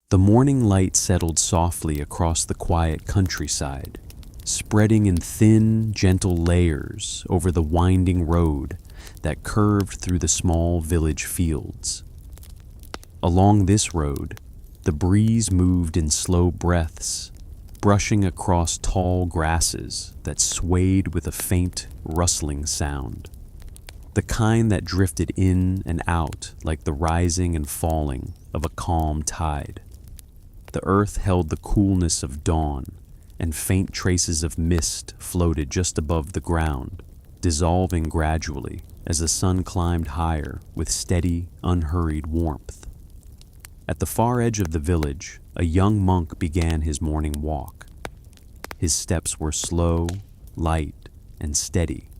The morning light settled softly across the quiet countryside, spreading in thin, gentle layers over the winding road that curved through the small village fields. Along this road, the breeze moved in slow breaths, brushing across tall grasses that swayed with a faint, rustling sound, the kind that drifted in and out like the rising and falling of a calm tide. The earth held the coolness of dawn, and faint traces of mist floated just above the ground, dissolving gradually as the sun climbed higher with steady, unhurried warmth. At the far edge of the village, a young monk began his morning walk. His steps were slow, light, and steady,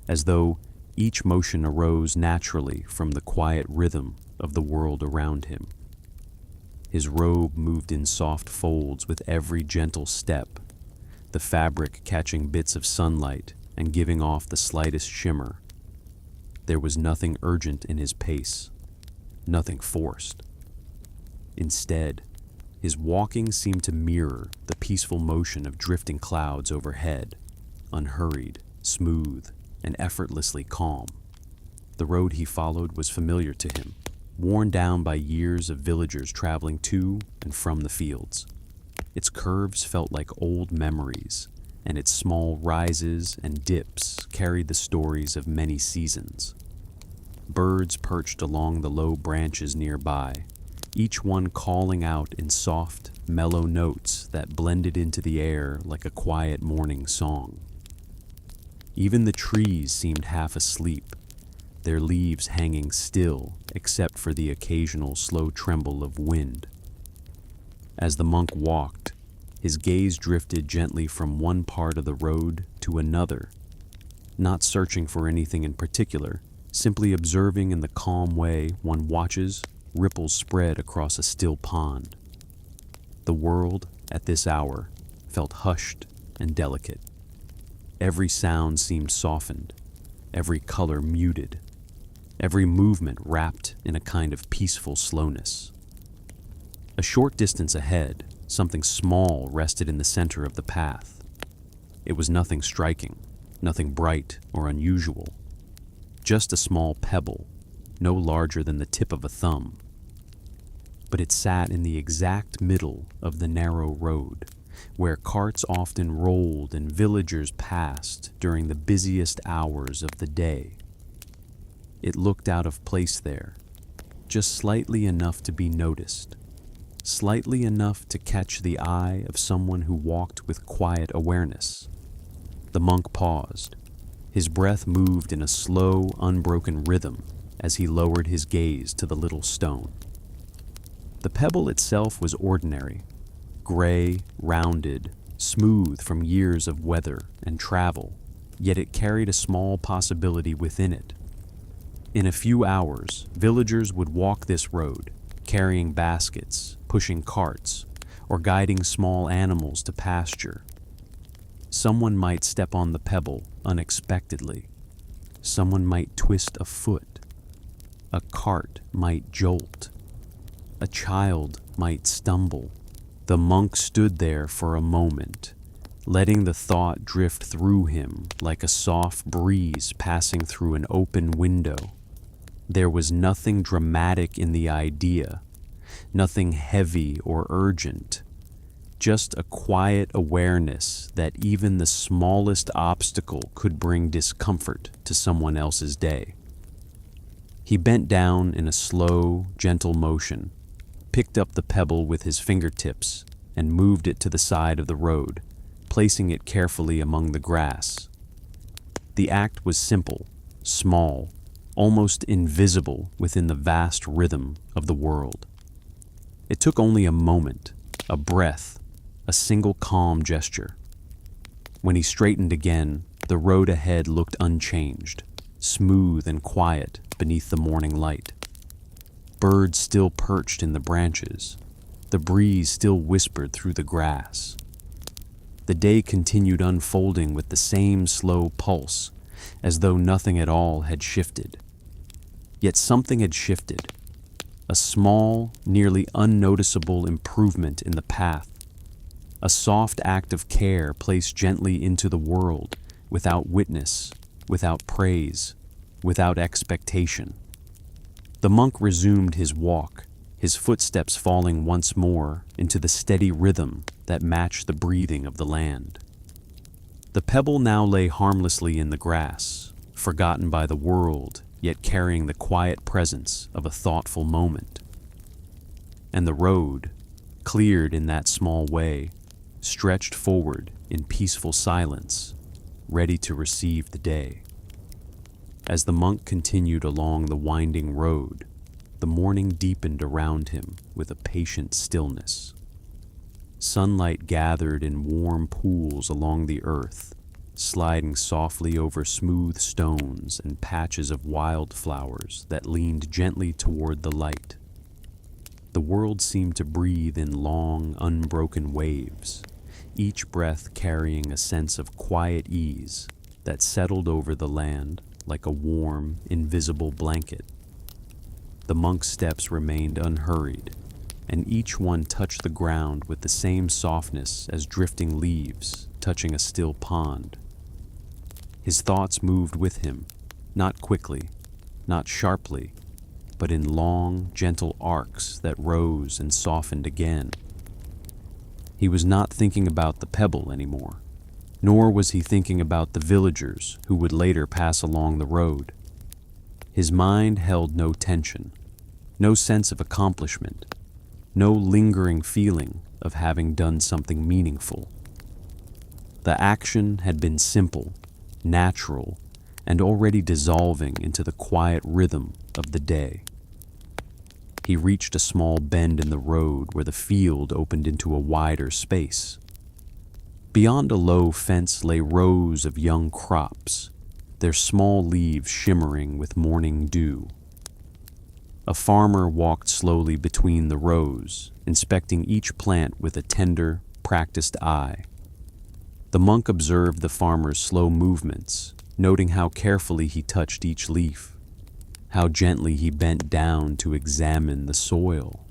as though each motion arose naturally from the quiet rhythm of the world around him. His robe moved in soft folds with every gentle step, the fabric catching bits of sunlight and giving off the slightest shimmer. There was nothing urgent in his pace, nothing forced. Instead, his walking seemed to mirror the peaceful motion of drifting clouds overhead, unhurried, smooth, and effortlessly calm. The road he followed was familiar to him, worn down by years of villagers traveling to and from the fields. Its curves felt like old memories, and its small rises and dips carried the stories of many seasons. Birds perched along the low branches nearby, each one calling out in soft, mellow notes that blended into the air like a quiet morning song. Even the trees seemed half asleep, their leaves hanging still except for the occasional slow tremble of wind. As the monk walked, his gaze drifted gently from one part of the road to another, not searching for anything in particular, simply observing in the calm way one watches ripples spread across a still pond. The world, at this hour, felt hushed and delicate. Every sound seemed softened, every color muted, every movement wrapped in a kind of peaceful slowness. A short distance ahead, something small rested in the center of the path. It was nothing striking, nothing bright or unusual, just a small pebble, no larger than the tip of a thumb. But it sat in the exact middle of the narrow road, where carts often rolled and villagers passed during the busiest hours of the day. It looked out of place there, just slightly enough to be noticed, slightly enough to catch the eye of someone who walked with quiet awareness. The monk paused. His breath moved in a slow, unbroken rhythm as he lowered his gaze to the little stone. The pebble itself was ordinary, gray, rounded, smooth from years of weather and travel, yet it carried a small possibility within it. In a few hours, villagers would walk this road, carrying baskets, pushing carts, or guiding small animals to pasture. Someone might step on the pebble unexpectedly. Someone might twist a foot. A cart might jolt. A child might stumble. The monk stood there for a moment, letting the thought drift through him like a soft breeze passing through an open window. There was nothing dramatic in the idea, nothing heavy or urgent, just a quiet awareness that even the smallest obstacle could bring discomfort to someone else's day. He bent down in a slow, gentle motion, picked up the pebble with his fingertips, and moved it to the side of the road, placing it carefully among the grass. The act was simple, small, almost invisible within the vast rhythm of the world. It took only a moment, a breath, a single calm gesture. When he straightened again, the road ahead looked unchanged, smooth and quiet beneath the morning light. Birds still perched in the branches. The breeze still whispered through the grass. The day continued unfolding with the same slow pulse, as though nothing at all had shifted. Yet something had shifted. a small, nearly unnoticeable improvement in the path, a soft act of care placed gently into the world, without witness, without praise, without expectation. The monk resumed his walk, his footsteps falling once more into the steady rhythm that matched the breathing of the land. The pebble now lay harmlessly in the grass, forgotten by the world, yet carrying the quiet presence of a thoughtful moment. And the road, cleared in that small way, stretched forward in peaceful silence, ready to receive the day. As the monk continued along the winding road, the morning deepened around him with a patient stillness. Sunlight gathered in warm pools along the earth, sliding softly over smooth stones and patches of wildflowers that leaned gently toward the light. The world seemed to breathe in long, unbroken waves, each breath carrying a sense of quiet ease that settled over the land like a warm, invisible blanket. The monk's steps remained unhurried, and each one touched the ground with the same softness as drifting leaves touching a still pond. His thoughts moved with him, not quickly, not sharply, but in long, gentle arcs that rose and softened again. He was not thinking about the pebble anymore, nor was he thinking about the villagers who would later pass along the road. His mind held no tension, no sense of accomplishment, no lingering feeling of having done something meaningful. The action had been simple, natural, and already dissolving into the quiet rhythm of the day. He reached a small bend in the road where the field opened into a wider space. Beyond a low fence lay rows of young crops, their small leaves shimmering with morning dew. A farmer walked slowly between the rows, inspecting each plant with a tender, practiced eye. The monk observed the farmer's slow movements, noting how carefully he touched each leaf, how gently he bent down to examine the soil.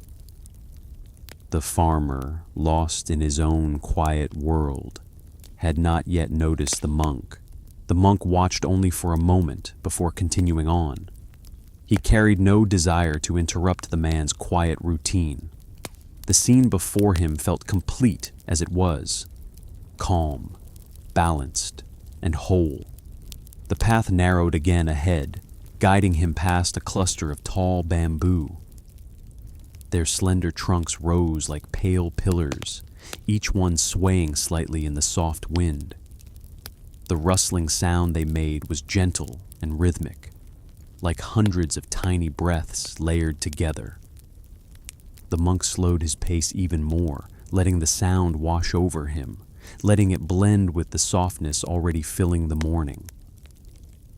The farmer, lost in his own quiet world, had not yet noticed the monk. The monk watched only for a moment before continuing on. He carried no desire to interrupt the man's quiet routine. The scene before him felt complete as it was, calm, balanced, and whole. The path narrowed again ahead, guiding him past a cluster of tall bamboo. Their slender trunks rose like pale pillars, each one swaying slightly in the soft wind. The rustling sound they made was gentle and rhythmic, like hundreds of tiny breaths layered together. The monk slowed his pace even more, letting the sound wash over him, letting it blend with the softness already filling the morning.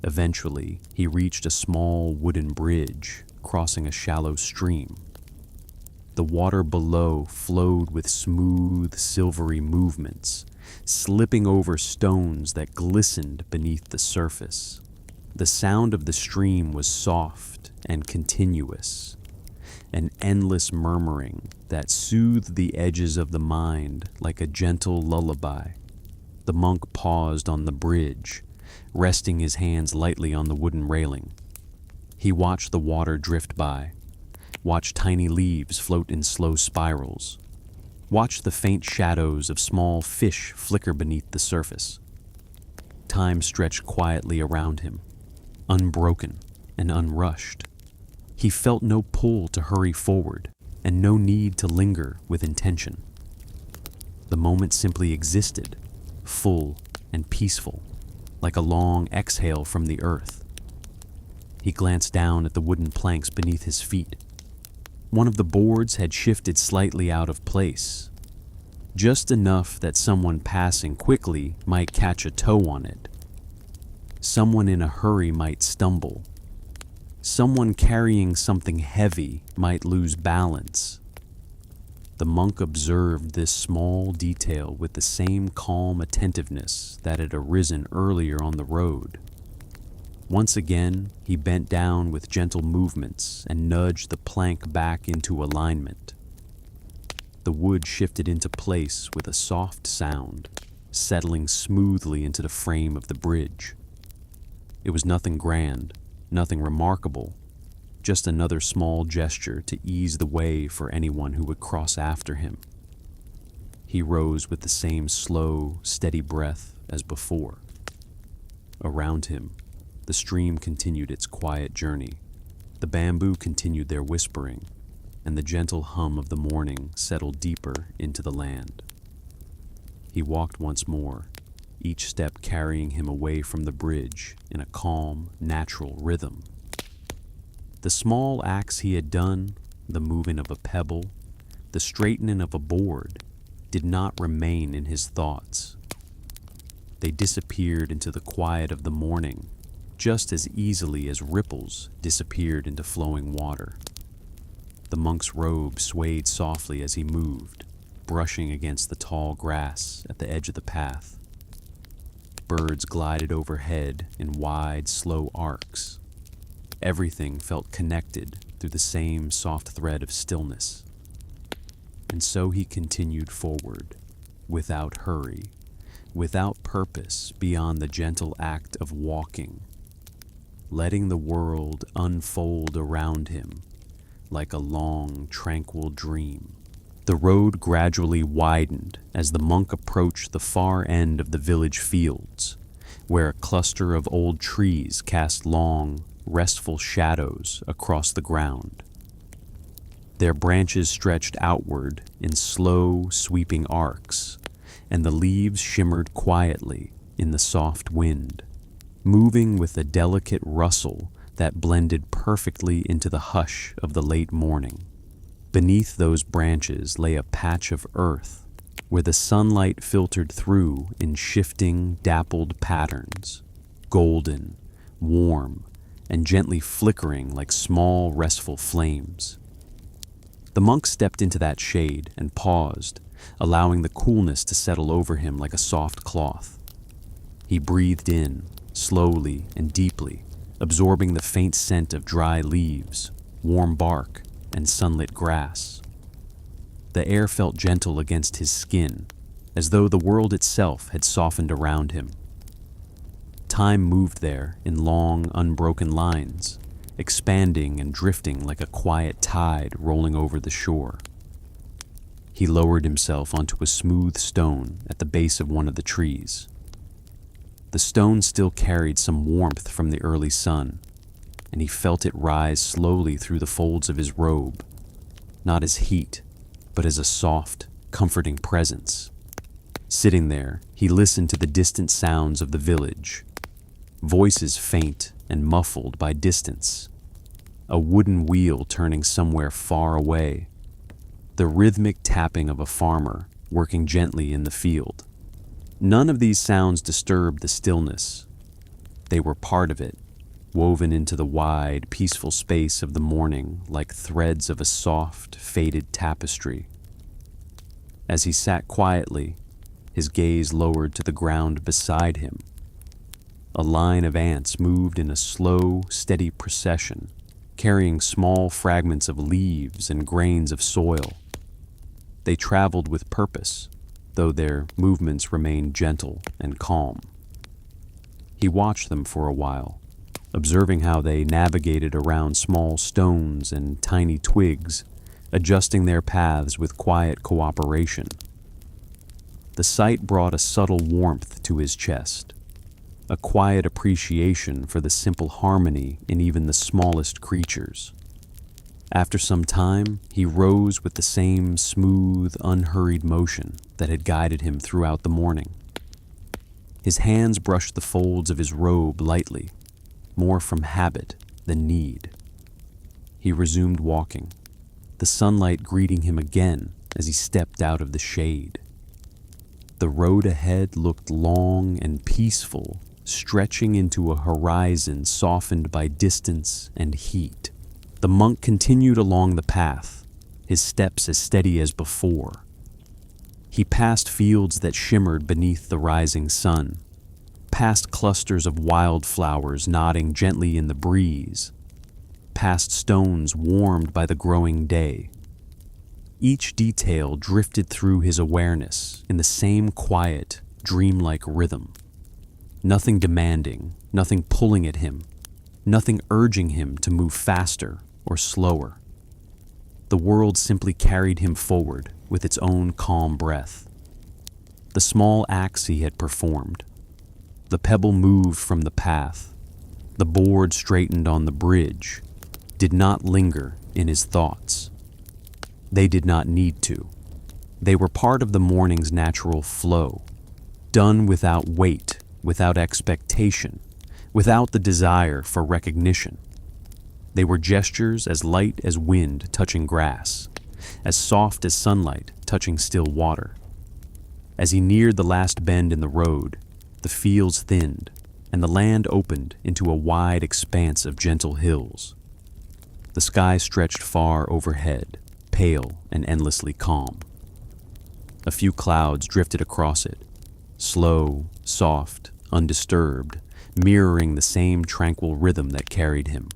Eventually, he reached a small wooden bridge crossing a shallow stream. The water below flowed with smooth, silvery movements, slipping over stones that glistened beneath the surface. The sound of the stream was soft and continuous, an endless murmuring that soothed the edges of the mind like a gentle lullaby. The monk paused on the bridge, resting his hands lightly on the wooden railing. He watched the water drift by, watched tiny leaves float in slow spirals, watched the faint shadows of small fish flicker beneath the surface. Time stretched quietly around him, unbroken and unrushed. He felt no pull to hurry forward and no need to linger with intention. The moment simply existed, full and peaceful, like a long exhale from the earth. He glanced down at the wooden planks beneath his feet. One of the boards had shifted slightly out of place, just enough that someone passing quickly might catch a toe on it. Someone in a hurry might stumble. Someone carrying something heavy might lose balance. The monk observed this small detail with the same calm attentiveness that had arisen earlier on the road. Once again, he bent down with gentle movements and nudged the plank back into alignment. The wood shifted into place with a soft sound, settling smoothly into the frame of the bridge. It was nothing grand, nothing remarkable, just another small gesture to ease the way for anyone who would cross after him. He rose with the same slow, steady breath as before. Around him, the stream continued its quiet journey. The bamboo continued their whispering, and the gentle hum of the morning settled deeper into the land. He walked once more, each step carrying him away from the bridge in a calm, natural rhythm. The small acts he had done, the moving of a pebble, the straightening of a board, did not remain in his thoughts. They disappeared into the quiet of the morning, just as easily as ripples disappeared into flowing water. The monk's robe swayed softly as he moved, brushing against the tall grass at the edge of the path. Birds glided overhead in wide, slow arcs. Everything felt connected through the same soft thread of stillness. And so he continued forward, without hurry, without purpose beyond the gentle act of walking, letting the world unfold around him like a long, tranquil dream. The road gradually widened as the monk approached the far end of the village fields, where a cluster of old trees cast long, restful shadows across the ground. Their branches stretched outward in slow, sweeping arcs, and the leaves shimmered quietly in the soft wind, moving with a delicate rustle that blended perfectly into the hush of the late morning. Beneath those branches lay a patch of earth where the sunlight filtered through in shifting, dappled patterns, golden, warm, and gently flickering like small, restful flames. The monk stepped into that shade and paused, allowing the coolness to settle over him like a soft cloth. He breathed in, slowly and deeply, absorbing the faint scent of dry leaves, warm bark, and sunlit grass. The air felt gentle against his skin, as though the world itself had softened around him. Time moved there in long, unbroken lines, expanding and drifting like a quiet tide rolling over the shore. He lowered himself onto a smooth stone at the base of one of the trees. The stone still carried some warmth from the early sun, and he felt it rise slowly through the folds of his robe, not as heat, but as a soft, comforting presence. Sitting there, he listened to the distant sounds of the village, voices faint and muffled by distance, a wooden wheel turning somewhere far away, the rhythmic tapping of a farmer working gently in the field. None of these sounds disturbed the stillness. They were part of it, woven into the wide, peaceful space of the morning like threads of a soft, faded tapestry. As he sat quietly, his gaze lowered to the ground beside him. A line of ants moved in a slow, steady procession, carrying small fragments of leaves and grains of soil. They traveled with purpose, though their movements remained gentle and calm. He watched them for a while, observing how they navigated around small stones and tiny twigs, adjusting their paths with quiet cooperation. The sight brought a subtle warmth to his chest, a quiet appreciation for the simple harmony in even the smallest creatures. After some time, he rose with the same smooth, unhurried motion that had guided him throughout the morning. His hands brushed the folds of his robe lightly, more from habit than need. He resumed walking, the sunlight greeting him again as he stepped out of the shade. The road ahead looked long and peaceful, stretching into a horizon softened by distance and heat. The monk continued along the path, his steps as steady as before. He passed fields that shimmered beneath the rising sun, past clusters of wildflowers nodding gently in the breeze, past stones warmed by the growing day. Each detail drifted through his awareness in the same quiet, dreamlike rhythm. Nothing demanding, nothing pulling at him, nothing urging him to move faster or slower. The world simply carried him forward with its own calm breath. The small acts he had performed. The pebble moved from the path. The board straightened on the bridge. Did not linger in his thoughts. They did not need to. They were part of the morning's natural flow, done without weight, without expectation, without the desire for recognition. They were gestures as light as wind touching grass, as soft as sunlight touching still water. As he neared the last bend in the road, the fields thinned, and the land opened into a wide expanse of gentle hills. The sky stretched far overhead, pale and endlessly calm. A few clouds drifted across it, slow, soft, undisturbed, mirroring the same tranquil rhythm that carried him.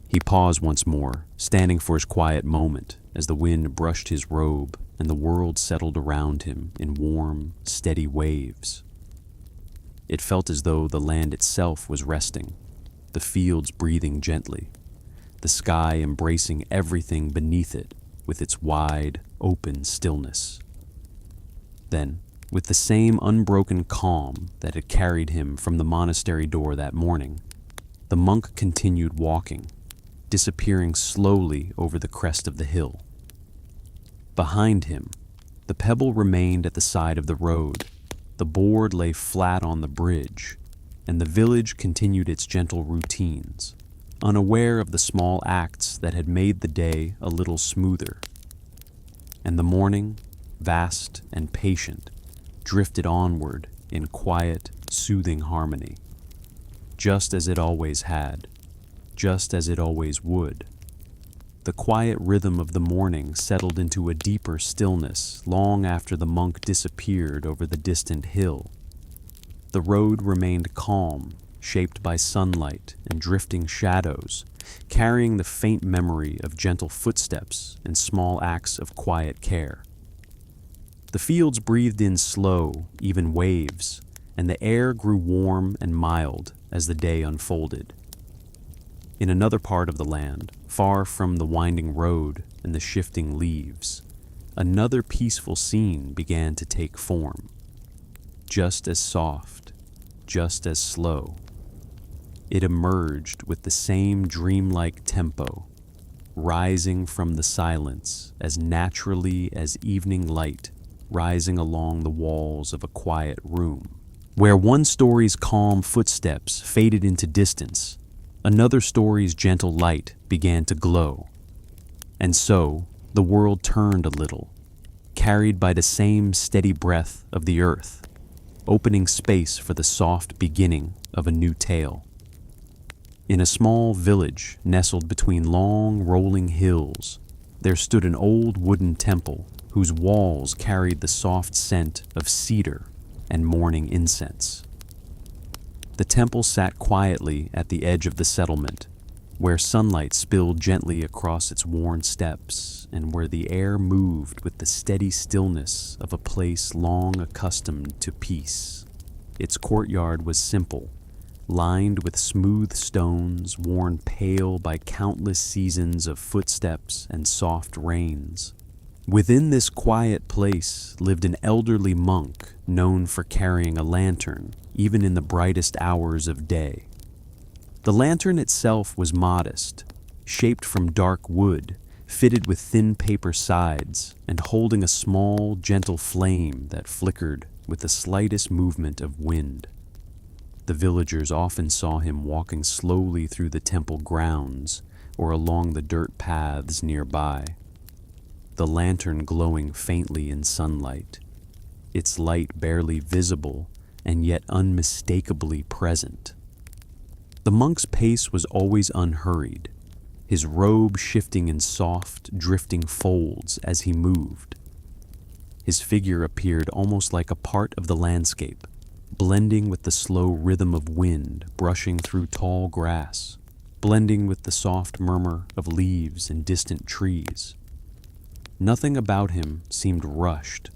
He paused once more, standing for his quiet moment as the wind brushed his robe and the world settled around him in warm, steady waves. It felt as though the land itself was resting, the fields breathing gently, the sky embracing everything beneath it with its wide, open stillness. Then, with the same unbroken calm that had carried him from the monastery door that morning, the monk continued walking, disappearing slowly over the crest of the hill. Behind him, the pebble remained at the side of the road, the board lay flat on the bridge, and the village continued its gentle routines, unaware of the small acts that had made the day a little smoother. And the morning, vast and patient, drifted onward in quiet, soothing harmony, just as it always had, just as it always would. The quiet rhythm of the morning settled into a deeper stillness long after the monk disappeared over the distant hill. The road remained calm, shaped by sunlight and drifting shadows, carrying the faint memory of gentle footsteps and small acts of quiet care. The fields breathed in slow, even waves, and the air grew warm and mild as the day unfolded. In another part of the land, far from the winding road and the shifting leaves, another peaceful scene began to take form. Just as soft, just as slow, it emerged with the same dreamlike tempo, rising from the silence as naturally as evening light rising along the walls of a quiet room. Where one story's calm footsteps faded into distance, another story's gentle light began to glow. And so, the world turned a little, carried by the same steady breath of the earth, opening space for the soft beginning of a new tale. In a small village nestled between long, rolling hills, there stood an old wooden temple whose walls carried the soft scent of cedar and morning incense. The temple sat quietly at the edge of the settlement, where sunlight spilled gently across its worn steps and where the air moved with the steady stillness of a place long accustomed to peace. Its courtyard was simple, lined with smooth stones worn pale by countless seasons of footsteps and soft rains. Within this quiet place lived an elderly monk known for carrying a lantern, even in the brightest hours of day. The lantern itself was modest, shaped from dark wood, fitted with thin paper sides, and holding a small, gentle flame that flickered with the slightest movement of wind. The villagers often saw him walking slowly through the temple grounds or along the dirt paths nearby, the lantern glowing faintly in sunlight, its light barely visible and yet unmistakably present. The monk's pace was always unhurried, his robe shifting in soft, drifting folds as he moved. His figure appeared almost like a part of the landscape, blending with the slow rhythm of wind brushing through tall grass, blending with the soft murmur of leaves in distant trees. Nothing about him seemed rushed.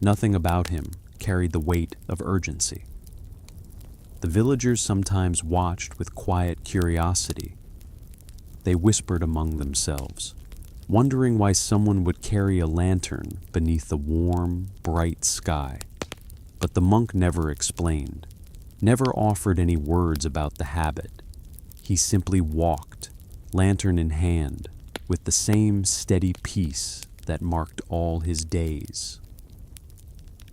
Nothing about him carried the weight of urgency. The villagers sometimes watched with quiet curiosity. They whispered among themselves, wondering why someone would carry a lantern beneath the warm, bright sky. But the monk never explained, never offered any words about the habit. He simply walked, lantern in hand, with the same steady peace that marked all his days.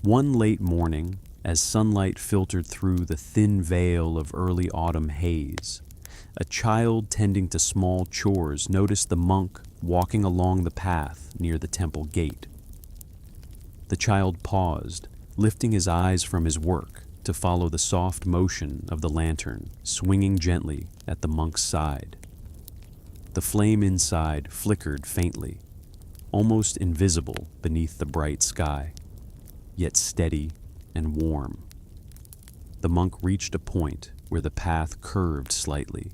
One late morning, as sunlight filtered through the thin veil of early autumn haze, a child tending to small chores noticed the monk walking along the path near the temple gate. The child paused, lifting his eyes from his work to follow the soft motion of the lantern swinging gently at the monk's side. The flame inside flickered faintly, almost invisible beneath the bright sky, yet steady and warm. The monk reached a point where the path curved slightly,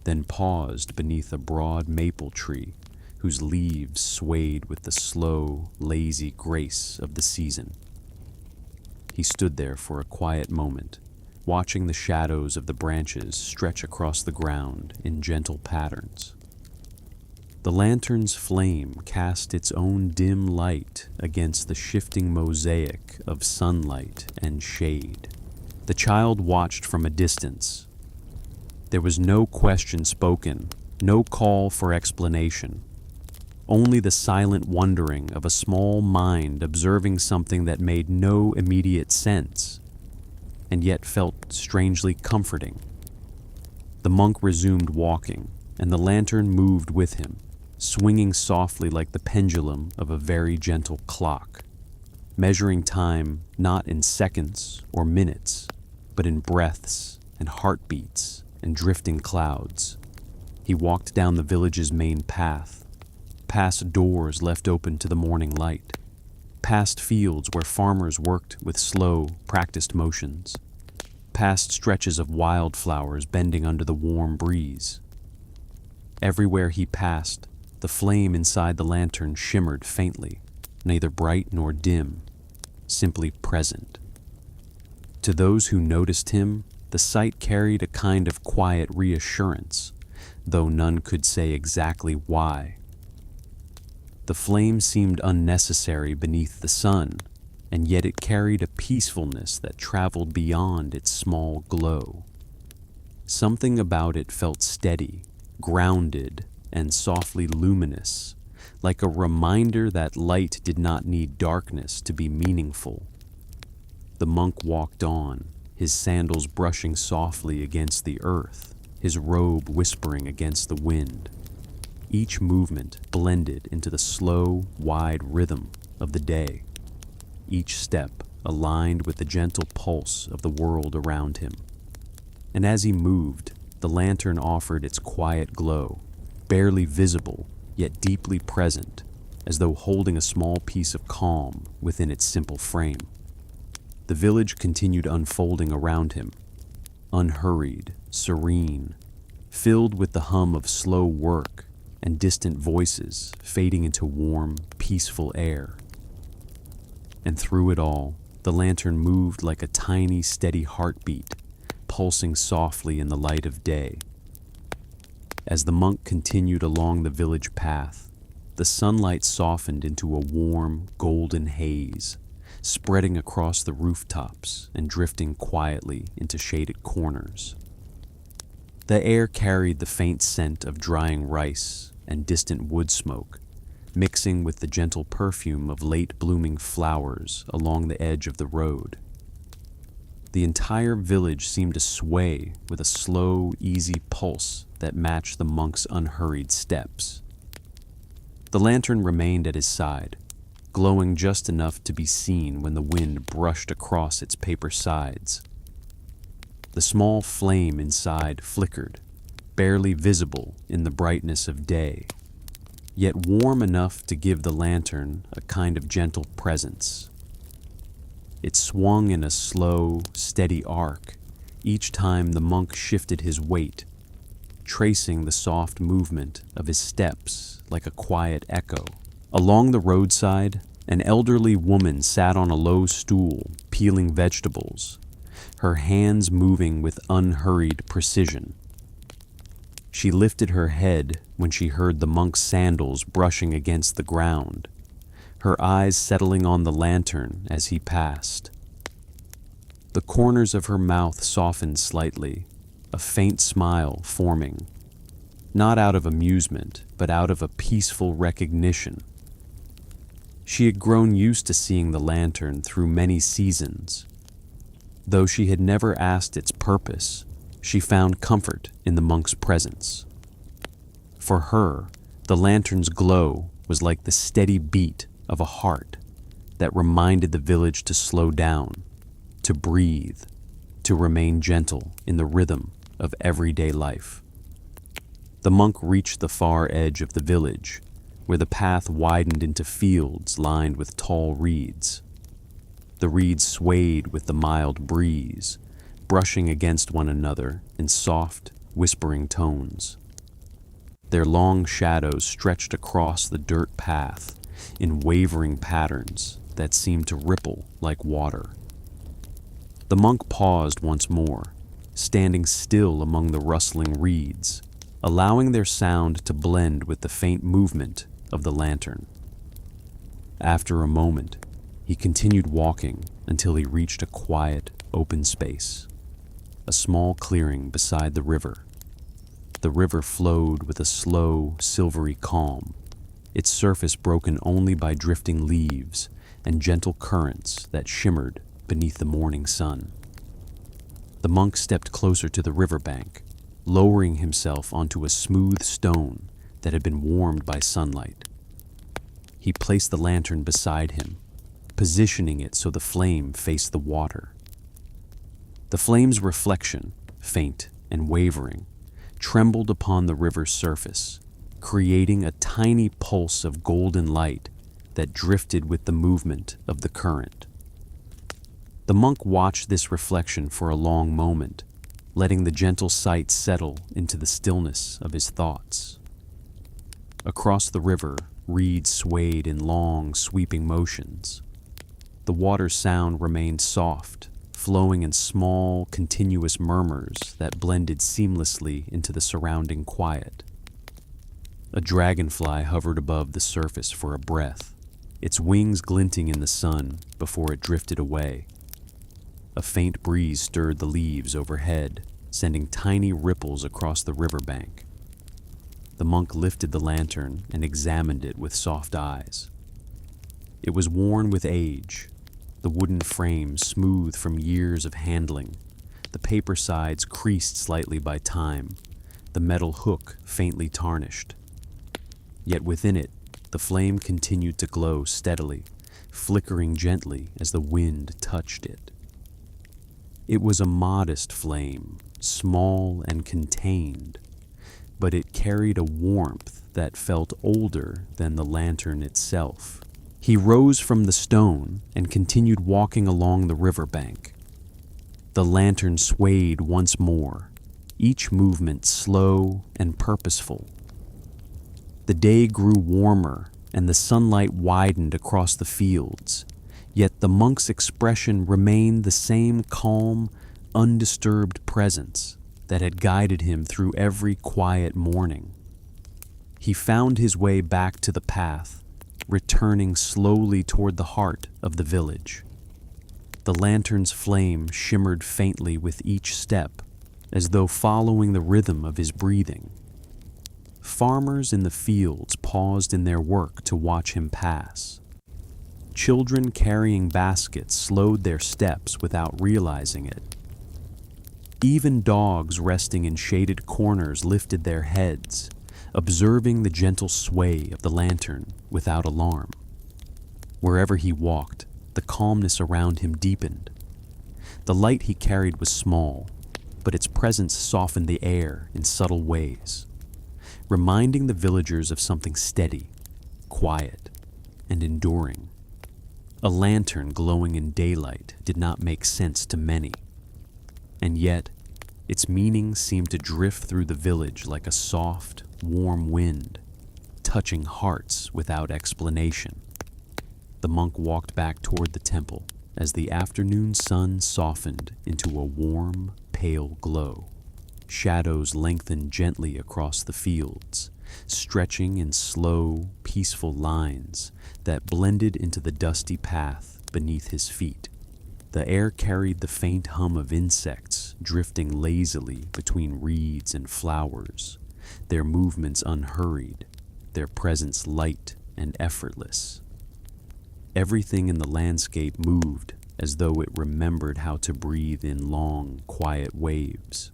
then paused beneath a broad maple tree whose leaves swayed with the slow, lazy grace of the season. He stood there for a quiet moment, watching the shadows of the branches stretch across the ground in gentle patterns. The lantern's flame cast its own dim light against the shifting mosaic of sunlight and shade. The child watched from a distance. There was no question spoken, no call for explanation. Only the silent wondering of a small mind observing something that made no immediate sense, and yet felt strangely comforting. The monk resumed walking, and the lantern moved with him, swinging softly like the pendulum of a very gentle clock, measuring time not in seconds or minutes, but in breaths and heartbeats and drifting clouds. He walked down the village's main path, past doors left open to the morning light, past fields where farmers worked with slow, practiced motions, past stretches of wildflowers bending under the warm breeze. Everywhere he passed, the flame inside the lantern shimmered faintly, neither bright nor dim, simply present. To those who noticed him, the sight carried a kind of quiet reassurance, though none could say exactly why. The flame seemed unnecessary beneath the sun, and yet it carried a peacefulness that traveled beyond its small glow. Something about it felt steady, grounded, and softly luminous, like a reminder that light did not need darkness to be meaningful. The monk walked on, his sandals brushing softly against the earth, his robe whispering against the wind. Each movement blended into the slow, wide rhythm of the day, each step aligned with the gentle pulse of the world around him. And as he moved, the lantern offered its quiet glow, barely visible, yet deeply present, as though holding a small piece of calm within its simple frame. The village continued unfolding around him, unhurried, serene, filled with the hum of slow work and distant voices fading into warm, peaceful air. And through it all, the lantern moved like a tiny, steady heartbeat, pulsing softly in the light of day. As the monk continued along the village path, the sunlight softened into a warm, golden haze, spreading across the rooftops and drifting quietly into shaded corners. The air carried the faint scent of drying rice and distant wood smoke, mixing with the gentle perfume of late-blooming flowers along the edge of the road. The entire village seemed to sway with a slow, easy pulse that matched the monk's unhurried steps. The lantern remained at his side, glowing just enough to be seen when the wind brushed across its paper sides. The small flame inside flickered, barely visible in the brightness of day, yet warm enough to give the lantern a kind of gentle presence. It swung in a slow, steady arc, each time the monk shifted his weight, tracing the soft movement of his steps like a quiet echo. Along the roadside, an elderly woman sat on a low stool, peeling vegetables, her hands moving with unhurried precision. She lifted her head when she heard the monk's sandals brushing against the ground, her eyes settling on the lantern as he passed. The corners of her mouth softened slightly, a faint smile forming, not out of amusement, but out of a peaceful recognition. She had grown used to seeing the lantern through many seasons. Though she had never asked its purpose, she found comfort in the monk's presence. For her, the lantern's glow was like the steady beat of a heart that reminded the village to slow down, to breathe, to remain gentle in the rhythm of everyday life. The monk reached the far edge of the village, where the path widened into fields lined with tall reeds. The reeds swayed with the mild breeze, brushing against one another in soft, whispering tones. Their long shadows stretched across the dirt path in wavering patterns that seemed to ripple like water. The monk paused once more, standing still among the rustling reeds, allowing their sound to blend with the faint movement of the lantern. After a moment, he continued walking until he reached a quiet, open space, a small clearing beside the river. The river flowed with a slow, silvery calm, its surface broken only by drifting leaves and gentle currents that shimmered beneath the morning sun. The monk stepped closer to the riverbank, lowering himself onto a smooth stone that had been warmed by sunlight. He placed the lantern beside him, positioning it so the flame faced the water. The flame's reflection, faint and wavering, trembled upon the river's surface, creating a tiny pulse of golden light that drifted with the movement of the current. The monk watched this reflection for a long moment, letting the gentle sight settle into the stillness of his thoughts. Across the river, reeds swayed in long, sweeping motions. The water's sound remained soft, flowing in small, continuous murmurs that blended seamlessly into the surrounding quiet. A dragonfly hovered above the surface for a breath, its wings glinting in the sun before it drifted away. A faint breeze stirred the leaves overhead, sending tiny ripples across the riverbank. The monk lifted the lantern and examined it with soft eyes. It was worn with age, the wooden frame smooth from years of handling, the paper sides creased slightly by time, the metal hook faintly tarnished. Yet within it, the flame continued to glow steadily, flickering gently as the wind touched it. It was a modest flame, small and contained, but it carried a warmth that felt older than the lantern itself. He rose from the stone and continued walking along the riverbank. The lantern swayed once more, each movement slow and purposeful. The day grew warmer and the sunlight widened across the fields, yet the monk's expression remained the same calm, undisturbed presence that had guided him through every quiet morning. He found his way back to the path, returning slowly toward the heart of the village. The lantern's flame shimmered faintly with each step, as though following the rhythm of his breathing. Farmers in the fields paused in their work to watch him pass. Children carrying baskets slowed their steps without realizing it. Even dogs resting in shaded corners lifted their heads, observing the gentle sway of the lantern without alarm. Wherever he walked, the calmness around him deepened. The light he carried was small, but its presence softened the air in subtle ways, reminding the villagers of something steady, quiet, and enduring. A lantern glowing in daylight did not make sense to many, and yet its meaning seemed to drift through the village like a soft, warm wind, touching hearts without explanation. The monk walked back toward the temple as the afternoon sun softened into a warm, pale glow. Shadows lengthened gently across the fields, stretching in slow, peaceful lines that blended into the dusty path beneath his feet. The air carried the faint hum of insects drifting lazily between reeds and flowers, their movements unhurried, their presence light and effortless. Everything in the landscape moved as though it remembered how to breathe in long, quiet waves.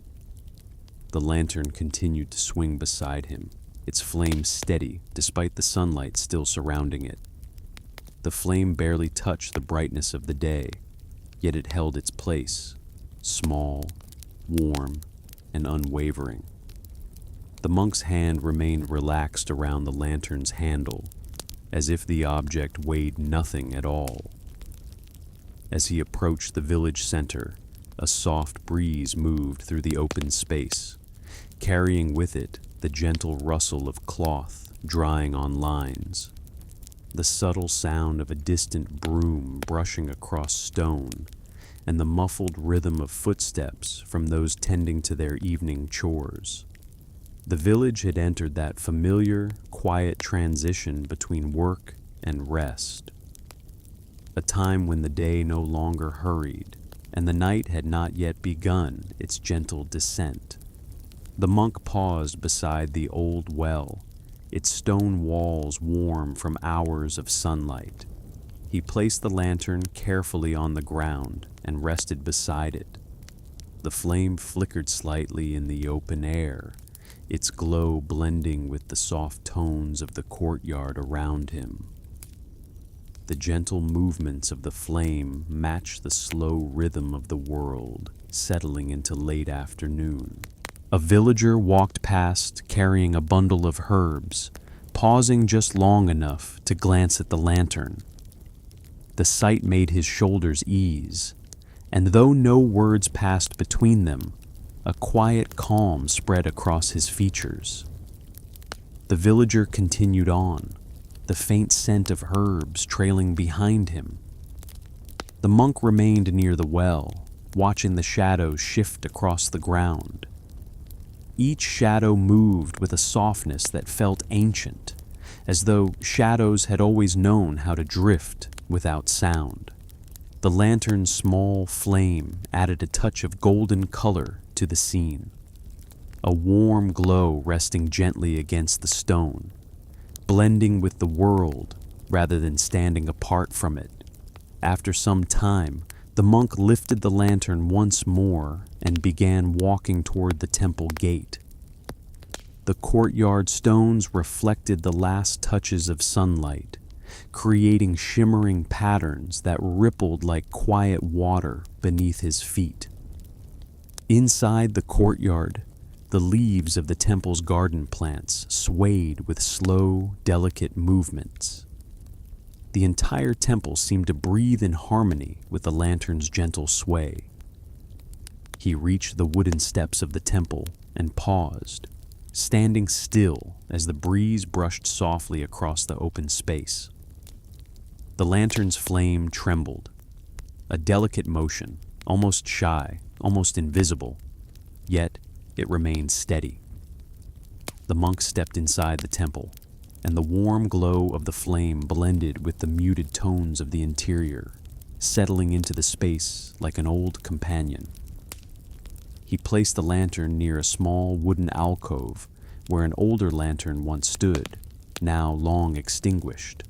The lantern continued to swing beside him, its flame steady despite the sunlight still surrounding it. The flame barely touched the brightness of the day, yet it held its place, small, warm, and unwavering. The monk's hand remained relaxed around the lantern's handle, as if the object weighed nothing at all. As he approached the village center, a soft breeze moved through the open space, carrying with it the gentle rustle of cloth drying on lines, the subtle sound of a distant broom brushing across stone, and the muffled rhythm of footsteps from those tending to their evening chores. The village had entered that familiar, quiet transition between work and rest, a time when the day no longer hurried, and the night had not yet begun its gentle descent. The monk paused beside the old well, its stone walls warm from hours of sunlight. He placed the lantern carefully on the ground and rested beside it. The flame flickered slightly in the open air, its glow blending with the soft tones of the courtyard around him. The gentle movements of the flame matched the slow rhythm of the world, settling into late afternoon. A villager walked past carrying a bundle of herbs, pausing just long enough to glance at the lantern. The sight made his shoulders ease, and though no words passed between them, a quiet calm spread across his features. The villager continued on, the faint scent of herbs trailing behind him. The monk remained near the well, watching the shadows shift across the ground. Each shadow moved with a softness that felt ancient, as though shadows had always known how to drift without sound. The lantern's small flame added a touch of golden color to the scene, a warm glow resting gently against the stone, blending with the world rather than standing apart from it. After some time, the monk lifted the lantern once more and began walking toward the temple gate. The courtyard stones reflected the last touches of sunlight, creating shimmering patterns that rippled like quiet water beneath his feet. Inside the courtyard, the leaves of the temple's garden plants swayed with slow, delicate movements. The entire temple seemed to breathe in harmony with the lantern's gentle sway. He reached the wooden steps of the temple and paused, standing still as the breeze brushed softly across the open space. The lantern's flame trembled, a delicate motion, almost shy, almost invisible, yet it remained steady. The monk stepped inside the temple, and the warm glow of the flame blended with the muted tones of the interior, settling into the space like an old companion. He placed the lantern near a small wooden alcove where an older lantern once stood, now long extinguished.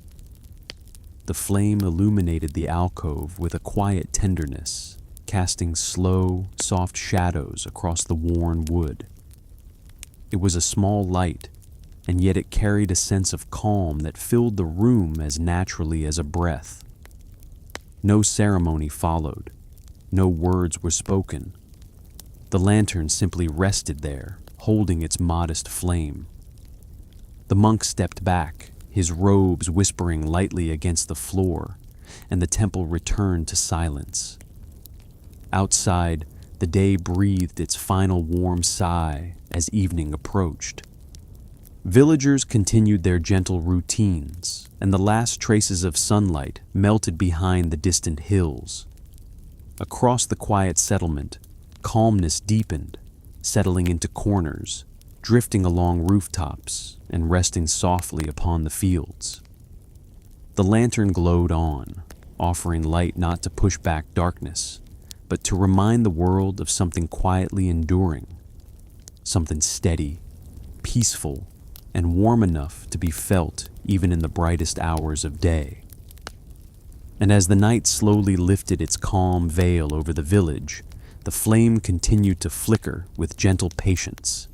The flame illuminated the alcove with a quiet tenderness, casting slow, soft shadows across the worn wood. It was a small light, and yet it carried a sense of calm that filled the room as naturally as a breath. No ceremony followed. No words were spoken. The lantern simply rested there, holding its modest flame. The monk stepped back, his robes whispering lightly against the floor, and the temple returned to silence. Outside, the day breathed its final warm sigh as evening approached. Villagers continued their gentle routines, and the last traces of sunlight melted behind the distant hills. Across the quiet settlement, calmness deepened, settling into corners, drifting along rooftops, and resting softly upon the fields. The lantern glowed on, offering light not to push back darkness, but to remind the world of something quietly enduring, something steady, peaceful, and warm enough to be felt even in the brightest hours of day. And as the night slowly lifted its calm veil over the village, the flame continued to flicker with gentle patience,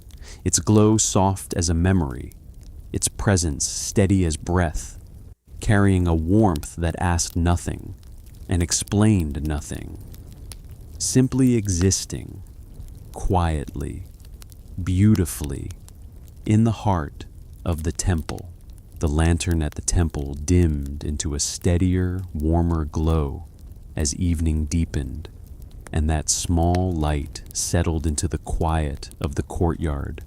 its glow soft as a memory, its presence steady as breath, carrying a warmth that asked nothing and explained nothing, simply existing, quietly, beautifully, in the heart of the temple. The lantern at the temple dimmed into a steadier, warmer glow as evening deepened, and that small light settled into the quiet of the courtyard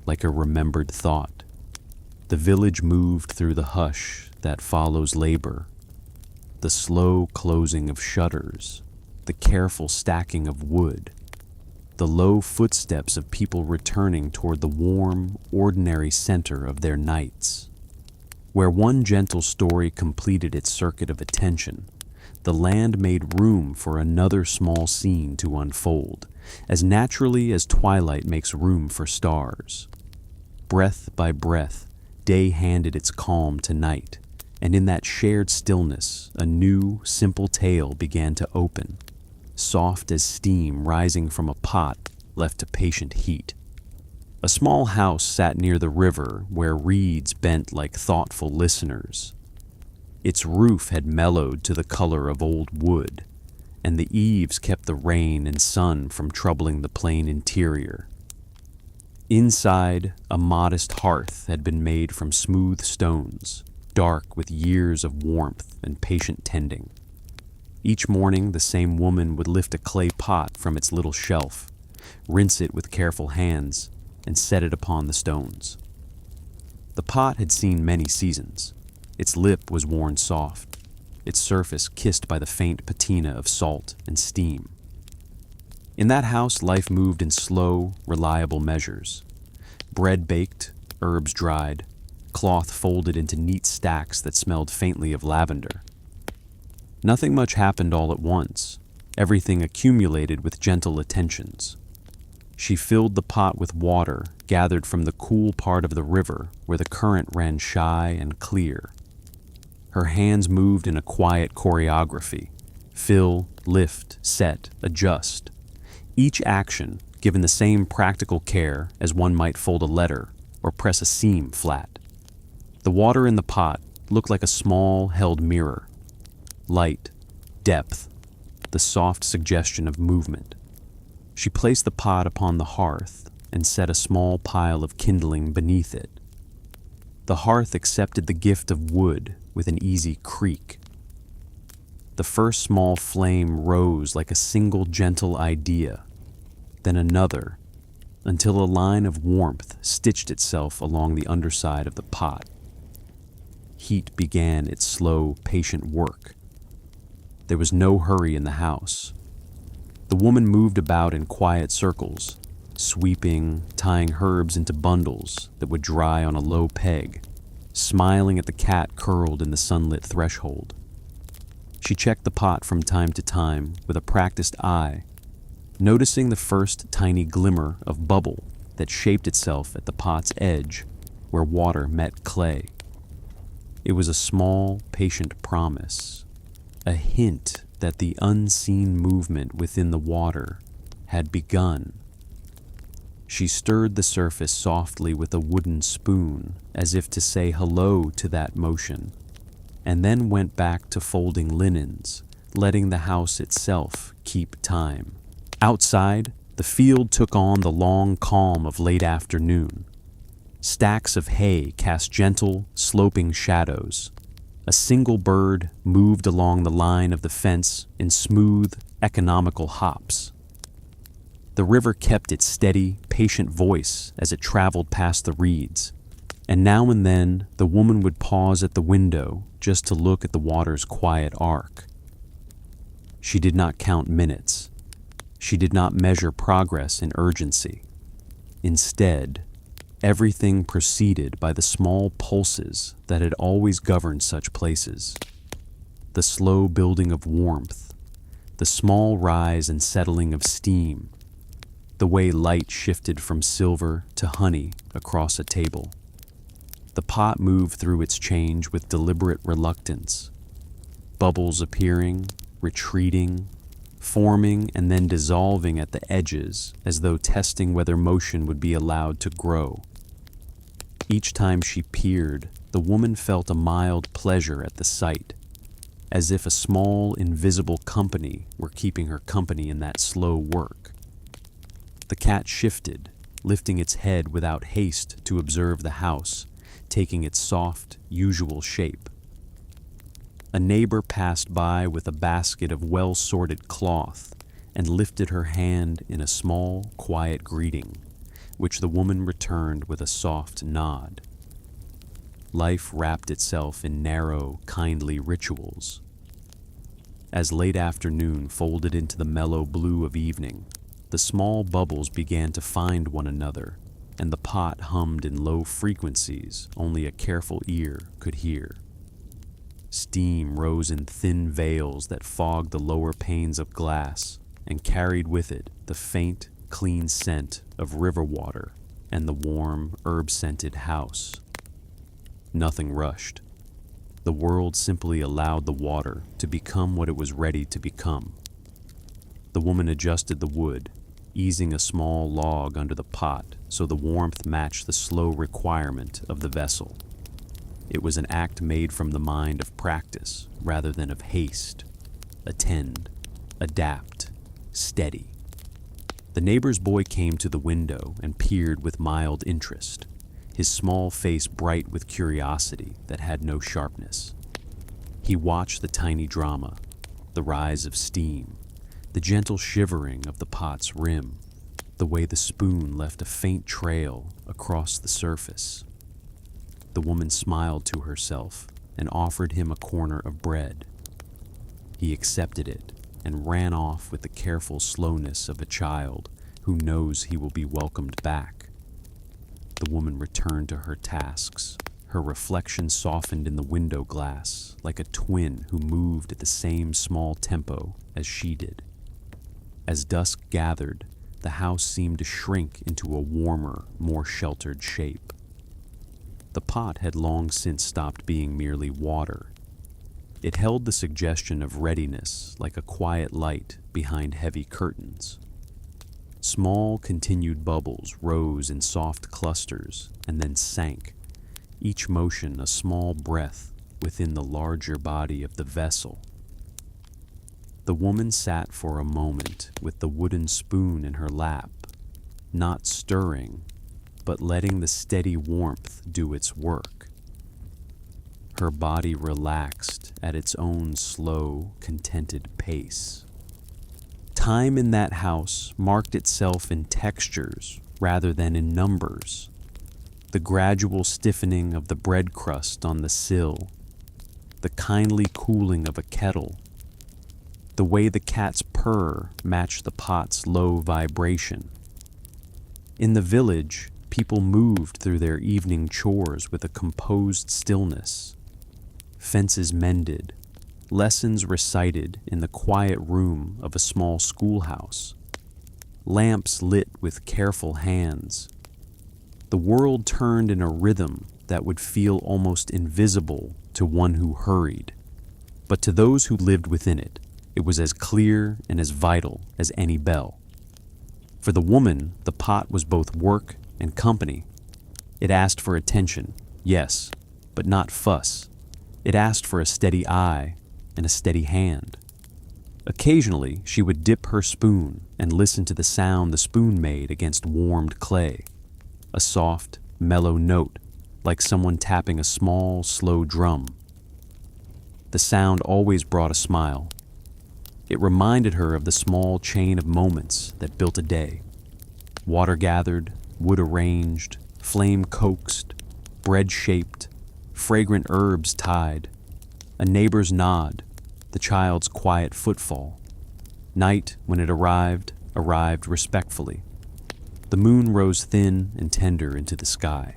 like a remembered thought. The village moved through the hush that follows labor, the slow closing of shutters, the careful stacking of wood, the low footsteps of people returning toward the warm, ordinary center of their nights. Where one gentle story completed its circuit of attention, the land made room for another small scene to unfold, as naturally as twilight makes room for stars. Breath by breath, day handed its calm to night, and in that shared stillness, a new, simple tale began to open, soft as steam rising from a pot left to patient heat. A small house sat near the river where reeds bent like thoughtful listeners. Its roof had mellowed to the color of old wood, and the eaves kept the rain and sun from troubling the plain interior. Inside, a modest hearth had been made from smooth stones, dark with years of warmth and patient tending. Each morning, the same woman would lift a clay pot from its little shelf, rinse it with careful hands, and set it upon the stones. The pot had seen many seasons. Its lip was worn soft, its surface kissed by the faint patina of salt and steam. In that house, life moved in slow, reliable measures. Bread baked, herbs dried, cloth folded into neat stacks that smelled faintly of lavender. Nothing much happened all at once. Everything accumulated with gentle attentions. She filled the pot with water gathered from the cool part of the river where the current ran shy and clear. Her hands moved in a quiet choreography. Fill, lift, set, adjust. Each action given the same practical care as one might fold a letter or press a seam flat. The water in the pot looked like a small, held mirror. Light, depth, the soft suggestion of movement. She placed the pot upon the hearth and set a small pile of kindling beneath it. The hearth accepted the gift of wood with an easy creak. The first small flame rose like a single gentle idea, then another, until a line of warmth stitched itself along the underside of the pot. Heat began its slow, patient work. There was no hurry in the house. The woman moved about in quiet circles, sweeping, tying herbs into bundles that would dry on a low peg, smiling at the cat curled in the sunlit threshold. She checked the pot from time to time with a practiced eye, noticing the first tiny glimmer of bubble that shaped itself at the pot's edge where water met clay. It was a small, patient promise, a hint that the unseen movement within the water had begun. She stirred the surface softly with a wooden spoon as if to say hello to that motion, and then went back to folding linens, letting the house itself keep time. Outside, the field took on the long calm of late afternoon. Stacks of hay cast gentle, sloping shadows. A single bird moved along the line of the fence in smooth, economical hops. The river kept its steady, patient voice as it traveled past the reeds, and now and then the woman would pause at the window just to look at the water's quiet arc. She did not count minutes. She did not measure progress in urgency. Instead, everything proceeded by the small pulses that had always governed such places. The slow building of warmth, the small rise and settling of steam, the way light shifted from silver to honey across a table. The pot moved through its change with deliberate reluctance, bubbles appearing, retreating, forming and then dissolving at the edges as though testing whether motion would be allowed to grow. Each time she peered, the woman felt a mild pleasure at the sight, as if a small, invisible company were keeping her company in that slow work. The cat shifted, lifting its head without haste to observe the house, taking its soft, usual shape. A neighbor passed by with a basket of well-sorted cloth and lifted her hand in a small, quiet greeting, which the woman returned with a soft nod. Life wrapped itself in narrow, kindly rituals. As late afternoon folded into the mellow blue of evening, the small bubbles began to find one another, and the pot hummed in low frequencies only a careful ear could hear. Steam rose in thin veils that fogged the lower panes of glass and carried with it the faint, clean scent of river water and the warm, herb-scented house. Nothing rushed. The world simply allowed the water to become what it was ready to become. The woman adjusted the wood, easing a small log under the pot so the warmth matched the slow requirement of the vessel. It was an act made from the mind of practice rather than of haste. Attend, adapt, steady. The neighbor's boy came to the window and peered with mild interest, his small face bright with curiosity that had no sharpness. He watched the tiny drama, the rise of steam, the gentle shivering of the pot's rim, the way the spoon left a faint trail across the surface. The woman smiled to herself and offered him a corner of bread. He accepted it and ran off with the careful slowness of a child who knows he will be welcomed back. The woman returned to her tasks, her reflection softened in the window glass like a twin who moved at the same small tempo as she did. As dusk gathered, the house seemed to shrink into a warmer, more sheltered shape. The pot had long since stopped being merely water. It held the suggestion of readiness like a quiet light behind heavy curtains. Small, continued bubbles rose in soft clusters and then sank, each motion a small breath within the larger body of the vessel. The woman sat for a moment with the wooden spoon in her lap, not stirring, but letting the steady warmth do its work. Her body relaxed at its own slow, contented pace. Time in that house marked itself in textures rather than in numbers. The gradual stiffening of the bread crust on the sill, the kindly cooling of a kettle, the way the cat's purr matched the pot's low vibration. In the village, people moved through their evening chores with a composed stillness. Fences mended, lessons recited in the quiet room of a small schoolhouse, lamps lit with careful hands. The world turned in a rhythm that would feel almost invisible to one who hurried, but to those who lived within it, it was as clear and as vital as any bell. For the woman, the pot was both work and company. It asked for attention, yes, but not fuss. It asked for a steady eye and a steady hand. Occasionally, she would dip her spoon and listen to the sound the spoon made against warmed clay, a soft, mellow note like someone tapping a small, slow drum. The sound always brought a smile. It reminded her of the small chain of moments that built a day. Water gathered, wood arranged, flame coaxed, bread shaped, fragrant herbs tied, a neighbor's nod, the child's quiet footfall. Night, when it arrived respectfully. The moon rose thin and tender into the sky,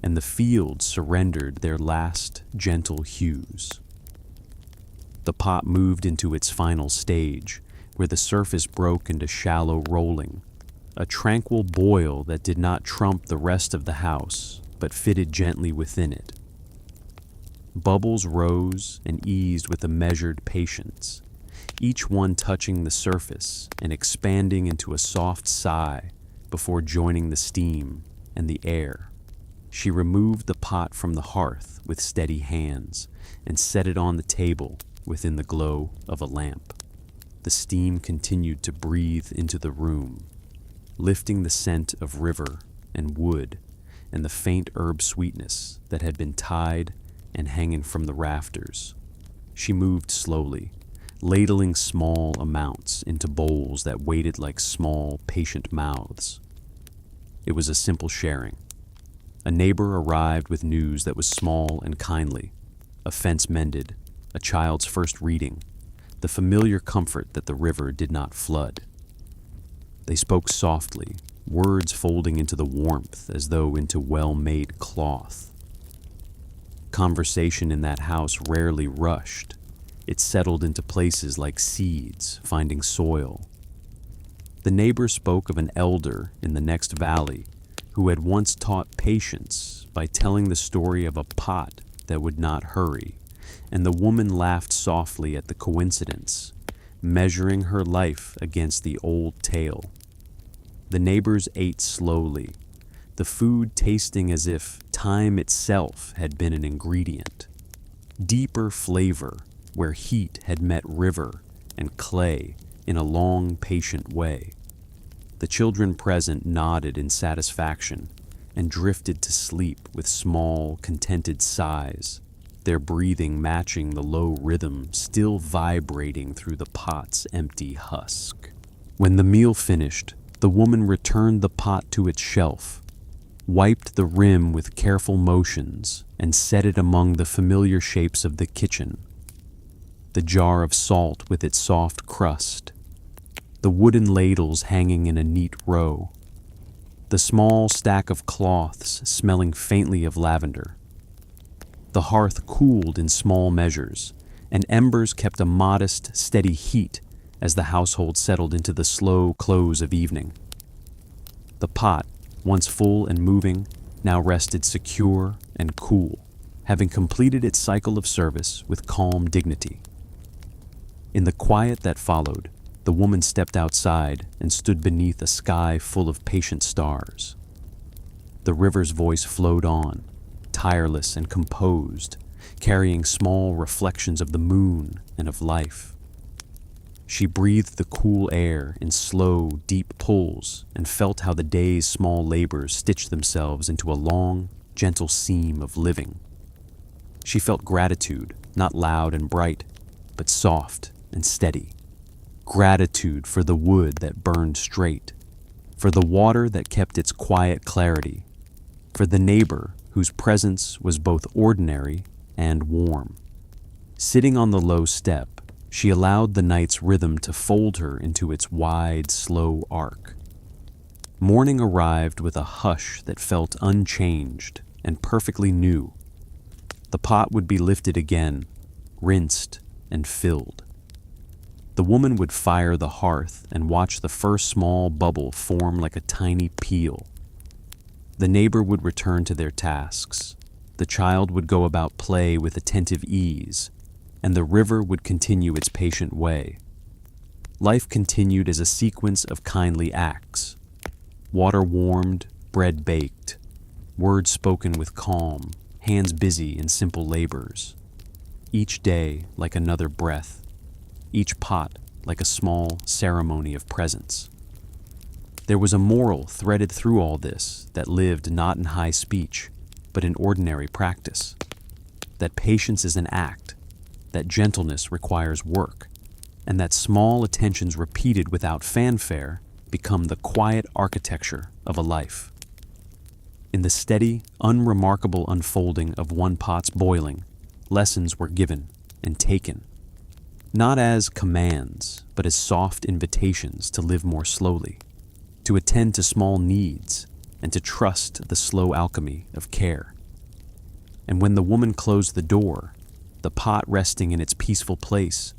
and the fields surrendered their last gentle hues. The pot moved into its final stage, where the surface broke into shallow rolling, a tranquil boil that did not trump the rest of the house, but fitted gently within it. Bubbles rose and eased with a measured patience, each one touching the surface and expanding into a soft sigh before joining the steam and the air. She removed the pot from the hearth with steady hands and set it on the table within the glow of a lamp. The steam continued to breathe into the room, lifting the scent of river and wood and the faint herb sweetness that had been tied and hanging from the rafters. She moved slowly, ladling small amounts into bowls that waited like small, patient mouths. It was a simple sharing. A neighbor arrived with news that was small and kindly, a fence mended, a child's first reading, the familiar comfort that the river did not flood. They spoke softly, words folding into the warmth as though into well-made cloth. Conversation in that house rarely rushed. It settled into places like seeds finding soil. The neighbor spoke of an elder in the next valley who had once taught patience by telling the story of a pot that would not hurry, and the woman laughed softly at the coincidence, measuring her life against the old tale. The neighbors ate slowly, the food tasting as if time itself had been an ingredient. Deeper flavor where heat had met river and clay in a long, patient way. The children present nodded in satisfaction and drifted to sleep with small, contented sighs, their breathing matching the low rhythm still vibrating through the pot's empty husk. When the meal finished, the woman returned the pot to its shelf, wiped the rim with careful motions, and set it among the familiar shapes of the kitchen. The jar of salt with its soft crust, the wooden ladles hanging in a neat row, the small stack of cloths smelling faintly of lavender. The hearth cooled in small measures, and embers kept a modest, steady heat as the household settled into the slow close of evening. The pot, once full and moving, now rested secure and cool, having completed its cycle of service with calm dignity. In the quiet that followed, the woman stepped outside and stood beneath a sky full of patient stars. The river's voice flowed on, tireless and composed, carrying small reflections of the moon and of life. She breathed the cool air in slow, deep pulls and felt how the day's small labors stitched themselves into a long, gentle seam of living. She felt gratitude, not loud and bright, but soft and steady. Gratitude for the wood that burned straight, for the water that kept its quiet clarity, for the neighbor whose presence was both ordinary and warm. Sitting on the low step, she allowed the night's rhythm to fold her into its wide, slow arc. Morning arrived with a hush that felt unchanged and perfectly new. The pot would be lifted again, rinsed and filled. The woman would fire the hearth and watch the first small bubble form like a tiny peel. The neighbor would return to their tasks. The child would go about play with attentive ease, and the river would continue its patient way. Life continued as a sequence of kindly acts. Water warmed, bread baked, words spoken with calm, hands busy in simple labors. Each day like another breath, each pot like a small ceremony of presence. There was a moral threaded through all this that lived not in high speech, but in ordinary practice. That patience is an act, that gentleness requires work, and that small attentions repeated without fanfare become the quiet architecture of a life. In the steady, unremarkable unfolding of one pot's boiling, lessons were given and taken, not as commands, but as soft invitations to live more slowly, to attend to small needs, and to trust the slow alchemy of care. And when the woman closed the door, the pot resting in its peaceful place,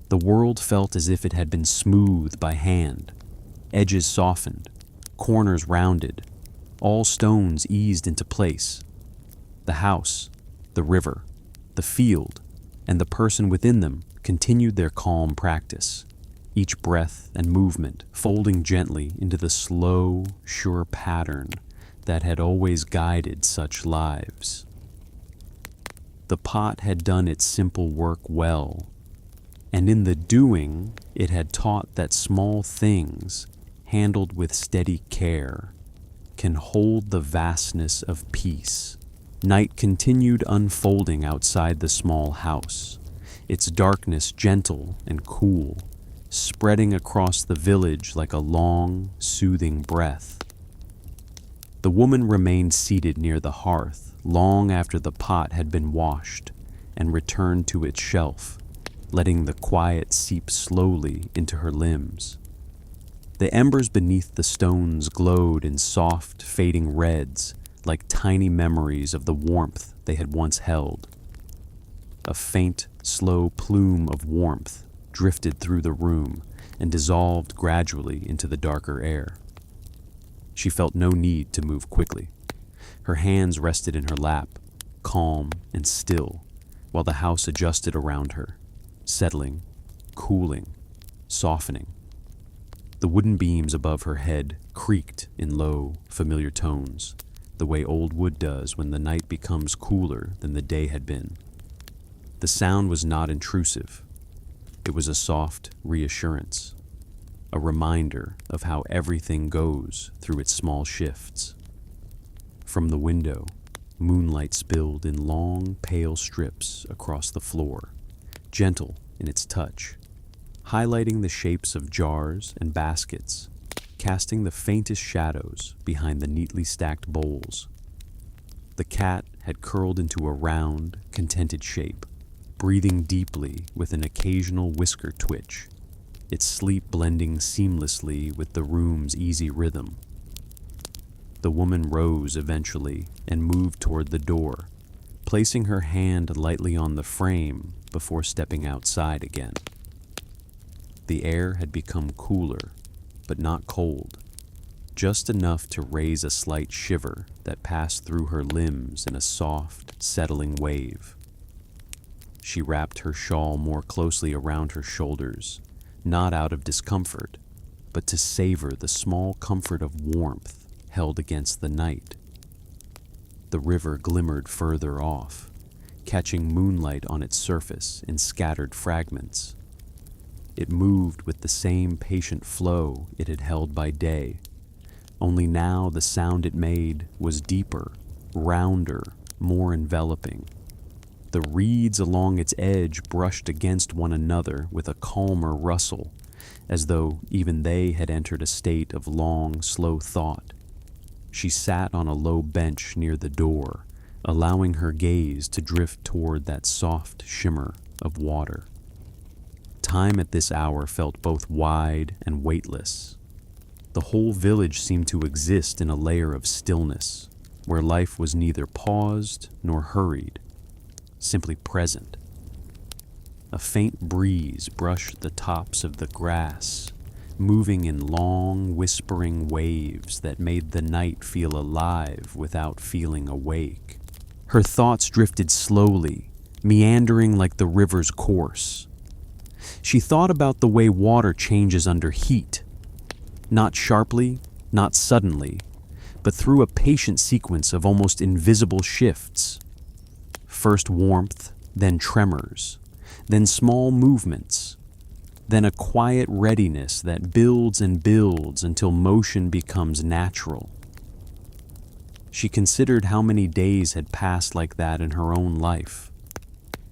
the world felt as if it had been smoothed by hand, edges softened, corners rounded, all stones eased into place. The house, the river, the field, and the person within them continued their calm practice, each breath and movement folding gently into the slow, sure pattern that had always guided such lives. The pot had done its simple work well, and in the doing it had taught that small things, handled with steady care, can hold the vastness of peace. Night continued unfolding outside the small house, its darkness gentle and cool, spreading across the village like a long, soothing breath. The woman remained seated near the hearth long after the pot had been washed and returned to its shelf, letting the quiet seep slowly into her limbs. The embers beneath the stones glowed in soft, fading reds, like tiny memories of the warmth they had once held. A faint, slow plume of warmth drifted through the room and dissolved gradually into the darker air. She felt no need to move quickly. Her hands rested in her lap, calm and still, while the house adjusted around her, settling, cooling, softening. The wooden beams above her head creaked in low, familiar tones, the way old wood does when the night becomes cooler than the day had been. The sound was not intrusive. It was a soft reassurance, a reminder of how everything goes through its small shifts. From the window, moonlight spilled in long, pale strips across the floor, gentle in its touch, highlighting the shapes of jars and baskets, casting the faintest shadows behind the neatly stacked bowls. The cat had curled into a round, contented shape, breathing deeply with an occasional whisker twitch, its sleep blending seamlessly with the room's easy rhythm. The woman rose eventually and moved toward the door, placing her hand lightly on the frame before stepping outside again. The air had become cooler, but not cold, just enough to raise a slight shiver that passed through her limbs in a soft, settling wave. She wrapped her shawl more closely around her shoulders, not out of discomfort, but to savor the small comfort of warmth held against the night. The river glimmered further off, catching moonlight on its surface in scattered fragments. It moved with the same patient flow it had held by day, only now the sound it made was deeper, rounder, more enveloping. The reeds along its edge brushed against one another with a calmer rustle, as though even they had entered a state of long, slow thought. She sat on a low bench near the door, allowing her gaze to drift toward that soft shimmer of water. Time at this hour felt both wide and weightless. The whole village seemed to exist in a layer of stillness, where life was neither paused nor hurried, simply present. A faint breeze brushed the tops of the grass, moving in long, whispering waves that made the night feel alive without feeling awake. Her thoughts drifted slowly, meandering like the river's course. She thought about the way water changes under heat, not sharply, not suddenly, but through a patient sequence of almost invisible shifts. First warmth, then tremors, then small movements, then a quiet readiness that builds and builds until motion becomes natural. She considered how many days had passed like that in her own life.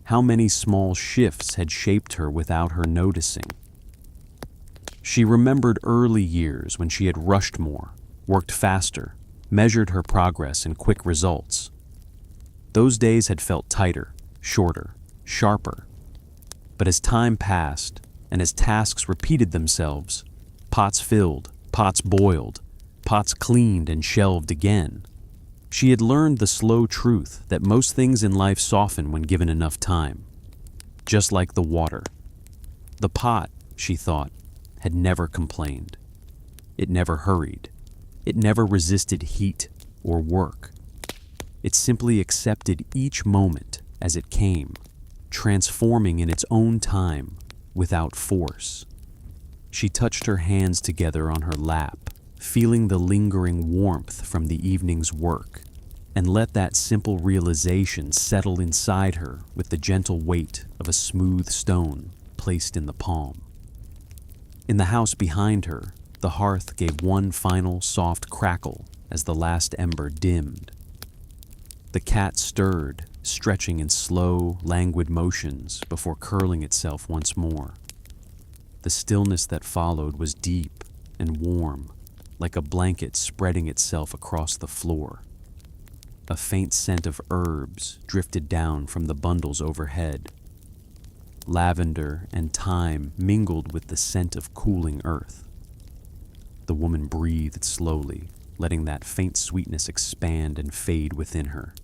How many small shifts had shaped her without her noticing? She remembered early years when she had rushed more, worked faster, measured her progress in quick results. Those days had felt tighter, shorter, sharper. But as time passed, and as tasks repeated themselves, pots filled, pots boiled, pots cleaned and shelved again, she had learned the slow truth that most things in life soften when given enough time. Just like the water. The pot, she thought, had never complained. It never hurried. It never resisted heat or work. It simply accepted each moment as it came, transforming in its own time without force. She touched her hands together on her lap, feeling the lingering warmth from the evening's work, and let that simple realization settle inside her with the gentle weight of a smooth stone placed in the palm. In the house behind her, the hearth gave one final soft crackle as the last ember dimmed. The cat stirred, stretching in slow, languid motions before curling itself once more. The stillness that followed was deep and warm, like a blanket spreading itself across the floor. A faint scent of herbs drifted down from the bundles overhead. Lavender and thyme mingled with the scent of cooling earth. The woman breathed slowly, letting that faint sweetness expand and fade within her.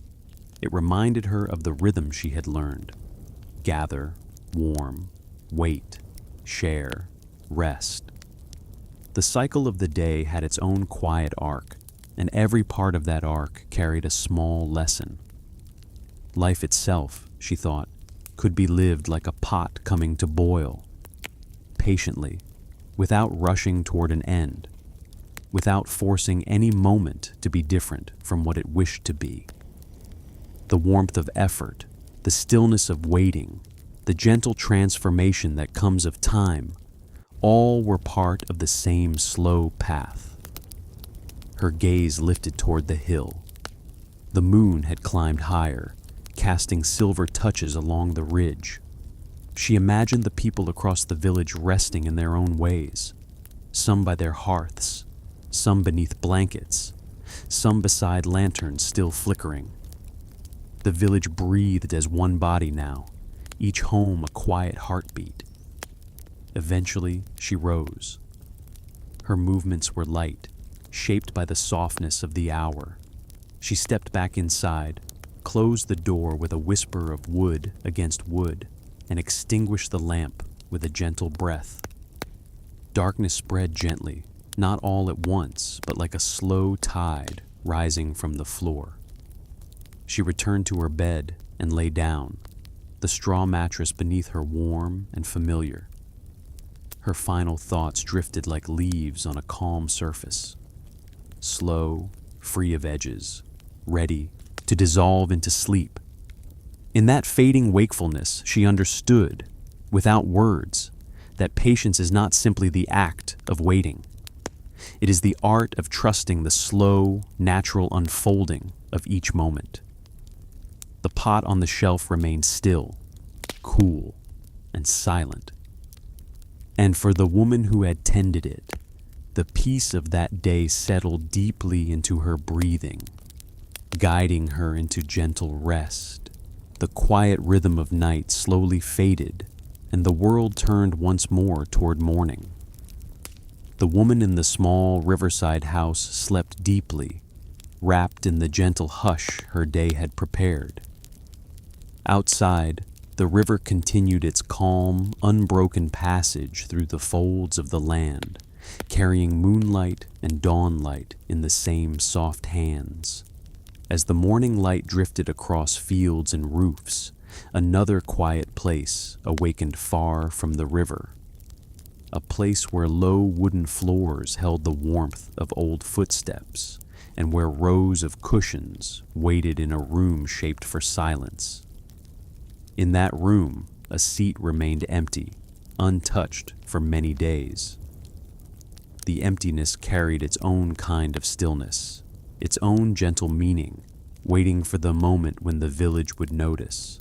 It reminded her of the rhythm she had learned. Gather, warm, wait, share, rest. The cycle of the day had its own quiet arc, and every part of that arc carried a small lesson. Life itself, she thought, could be lived like a pot coming to boil, patiently, without rushing toward an end, without forcing any moment to be different from what it wished to be. The warmth of effort, the stillness of waiting, the gentle transformation that comes of time, all were part of the same slow path. Her gaze lifted toward the hill. The moon had climbed higher, casting silver touches along the ridge. She imagined the people across the village resting in their own ways, some by their hearths, some beneath blankets, some beside lanterns still flickering. The village breathed as one body now, each home a quiet heartbeat. Eventually, she rose. Her movements were light, shaped by the softness of the hour. She stepped back inside, closed the door with a whisper of wood against wood, and extinguished the lamp with a gentle breath. Darkness spread gently, not all at once, but like a slow tide rising from the floor. She returned to her bed and lay down, the straw mattress beneath her warm and familiar. Her final thoughts drifted like leaves on a calm surface, slow, free of edges, ready to dissolve into sleep. In that fading wakefulness, she understood, without words, that patience is not simply the act of waiting. It is the art of trusting the slow, natural unfolding of each moment. The pot on the shelf remained still, cool, and silent. And for the woman who had tended it, the peace of that day settled deeply into her breathing, guiding her into gentle rest. The quiet rhythm of night slowly faded, and the world turned once more toward morning. The woman in the small riverside house slept deeply, wrapped in the gentle hush her day had prepared. Outside, the river continued its calm, unbroken passage through the folds of the land, carrying moonlight and dawnlight in the same soft hands. As the morning light drifted across fields and roofs, another quiet place awakened far from the river. A place where low wooden floors held the warmth of old footsteps, and where rows of cushions waited in a room shaped for silence. In that room, a seat remained empty, untouched for many days. The emptiness carried its own kind of stillness, its own gentle meaning, waiting for the moment when the village would notice.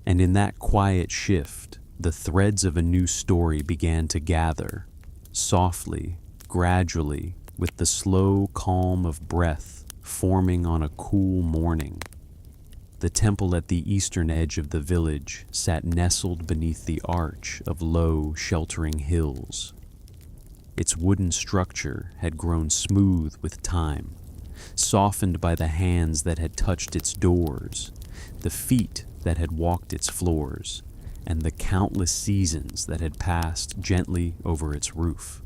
And in that quiet shift, the threads of a new story began to gather, softly, gradually, with the slow calm of breath forming on a cool morning. The temple at the eastern edge of the village sat nestled beneath the arch of low, sheltering hills. Its wooden structure had grown smooth with time, softened by the hands that had touched its doors, the feet that had walked its floors, and the countless seasons that had passed gently over its roof.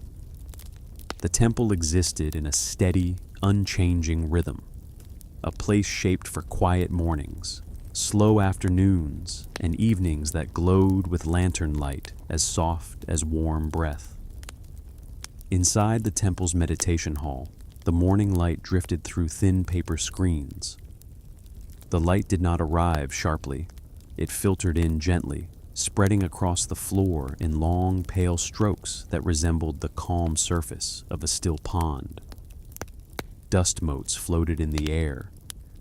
The temple existed in a steady, unchanging rhythm, a place shaped for quiet mornings, slow afternoons, and evenings that glowed with lantern light as soft as warm breath. Inside the temple's meditation hall, the morning light drifted through thin paper screens. The light did not arrive sharply. It filtered in gently, spreading across the floor in long, pale strokes that resembled the calm surface of a still pond. Dust motes floated in the air,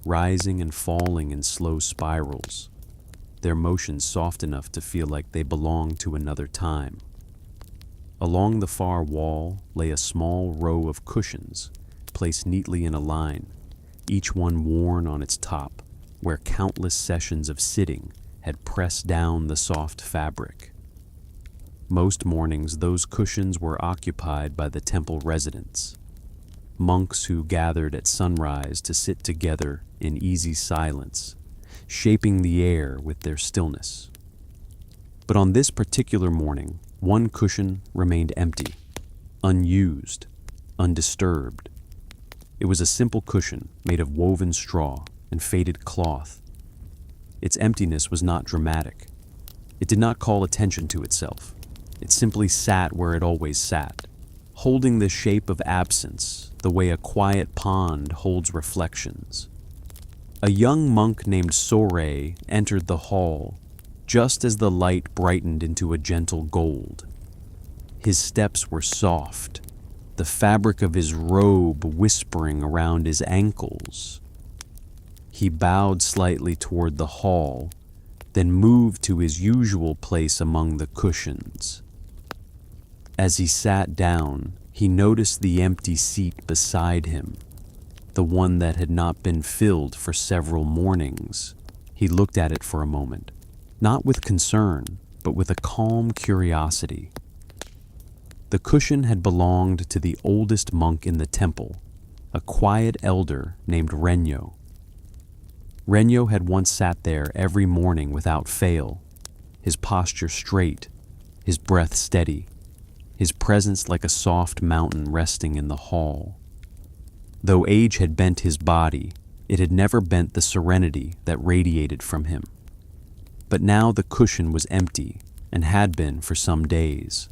rising and falling in slow spirals, their motions soft enough to feel like they belonged to another time. Along the far wall lay a small row of cushions, placed neatly in a line, each one worn on its top, where countless sessions of sitting had pressed down the soft fabric. Most mornings those cushions were occupied by the temple residents, monks who gathered at sunrise to sit together in easy silence, shaping the air with their stillness. But on this particular morning, one cushion remained empty, unused, undisturbed. It was a simple cushion made of woven straw and faded cloth. Its emptiness was not dramatic. It did not call attention to itself. It simply sat where it always sat, holding the shape of absence, the way a quiet pond holds reflections. A young monk named Sore entered the hall just as the light brightened into a gentle gold. His steps were soft, the fabric of his robe whispering around his ankles. He bowed slightly toward the hall, then moved to his usual place among the cushions. As he sat down, he noticed the empty seat beside him, the one that had not been filled for several mornings. He looked at it for a moment, not with concern, but with a calm curiosity. The cushion had belonged to the oldest monk in the temple, a quiet elder named Renyo. Renyo had once sat there every morning without fail, his posture straight, his breath steady, his presence like a soft mountain resting in the hall. Though age had bent his body, it had never bent the serenity that radiated from him. But now the cushion was empty, and had been for some days.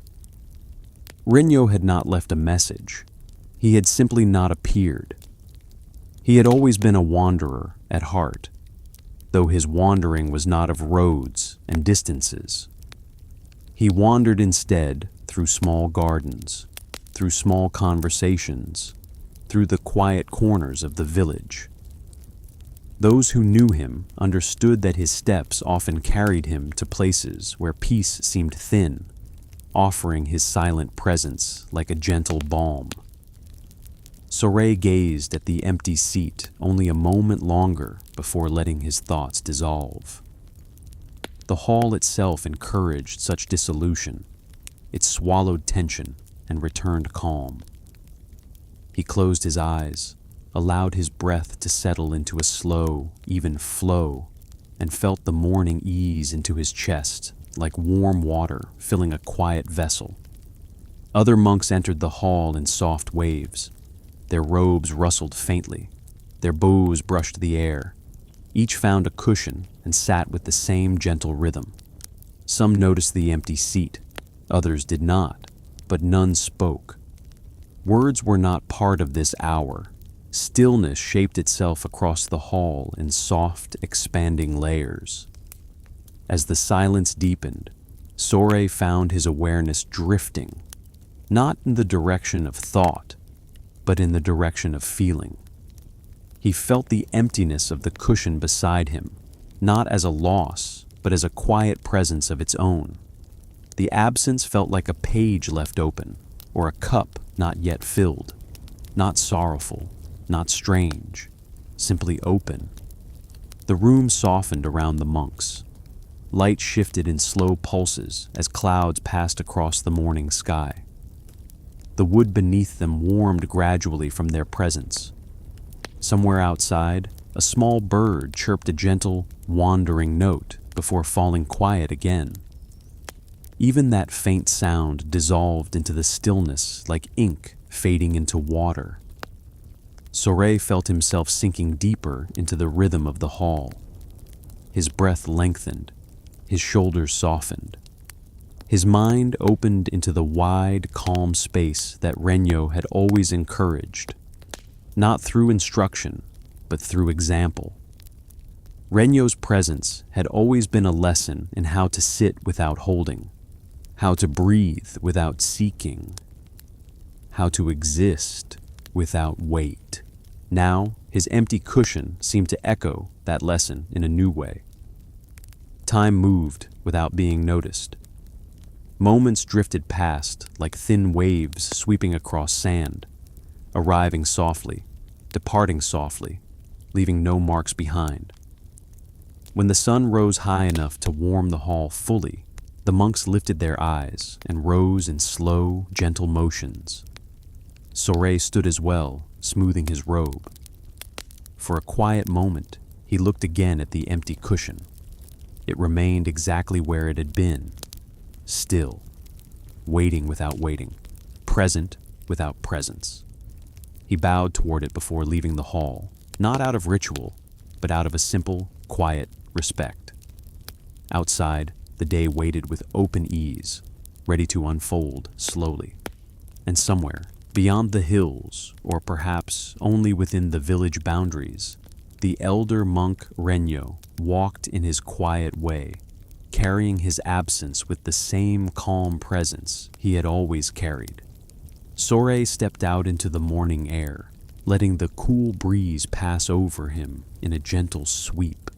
Renyo had not left a message. He had simply not appeared. He had always been a wanderer at heart, though his wandering was not of roads and distances. He wandered instead through small gardens, through small conversations, through the quiet corners of the village. Those who knew him understood that his steps often carried him to places where peace seemed thin, offering his silent presence like a gentle balm. Sore gazed at the empty seat only a moment longer before letting his thoughts dissolve. The hall itself encouraged such dissolution. It swallowed tension and returned calm. He closed his eyes, allowed his breath to settle into a slow, even flow, and felt the morning ease into his chest like warm water filling a quiet vessel. Other monks entered the hall in soft waves. Their robes rustled faintly. Their bows brushed the air. Each found a cushion and sat with the same gentle rhythm. Some noticed the empty seat. Others did not, but none spoke. Words were not part of this hour. Stillness shaped itself across the hall in soft, expanding layers. As the silence deepened, Sore found his awareness drifting, not in the direction of thought, but in the direction of feeling. He felt the emptiness of the cushion beside him, not as a loss, but as a quiet presence of its own. The absence felt like a page left open, or a cup not yet filled. Not sorrowful, not strange, simply open. The room softened around the monks. Light shifted in slow pulses as clouds passed across the morning sky. The wood beneath them warmed gradually from their presence. Somewhere outside, a small bird chirped a gentle, wandering note before falling quiet again. Even that faint sound dissolved into the stillness like ink fading into water. Soray felt himself sinking deeper into the rhythm of the hall. His breath lengthened, his shoulders softened. His mind opened into the wide, calm space that Renyo had always encouraged, not through instruction, but through example. Renyo's presence had always been a lesson in how to sit without holding, how to breathe without seeking, how to exist without weight. Now, his empty cushion seemed to echo that lesson in a new way. Time moved without being noticed. Moments drifted past like thin waves sweeping across sand, arriving softly, departing softly, leaving no marks behind. When the sun rose high enough to warm the hall fully, the monks lifted their eyes and rose in slow, gentle motions. Soray stood as well, smoothing his robe. For a quiet moment, he looked again at the empty cushion. It remained exactly where it had been, still, waiting without waiting, present without presence. He bowed toward it before leaving the hall, not out of ritual, but out of a simple, quiet respect. Outside, the day waited with open ease, ready to unfold slowly. And somewhere, beyond the hills, or perhaps only within the village boundaries, the elder monk Renyo walked in his quiet way, carrying his absence with the same calm presence he had always carried. Soray stepped out into the morning air, letting the cool breeze pass over him in a gentle sweep.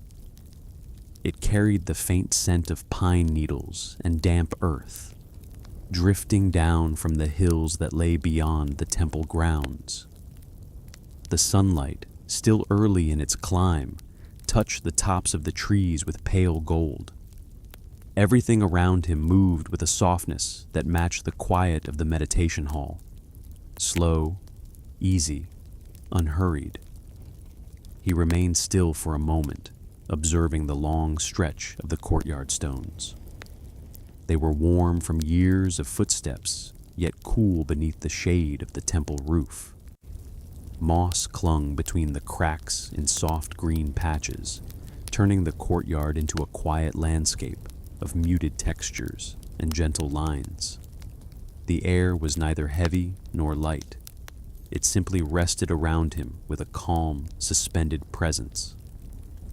It carried the faint scent of pine needles and damp earth, drifting down from the hills that lay beyond the temple grounds. The sunlight, still early in its climb, touched the tops of the trees with pale gold. Everything around him moved with a softness that matched the quiet of the meditation hall. Slow, easy, unhurried. He remained still for a moment, observing the long stretch of the courtyard stones. They were warm from years of footsteps, yet cool beneath the shade of the temple roof. Moss clung between the cracks in soft green patches, turning the courtyard into a quiet landscape of muted textures and gentle lines. The air was neither heavy nor light. It simply rested around him with a calm, suspended presence.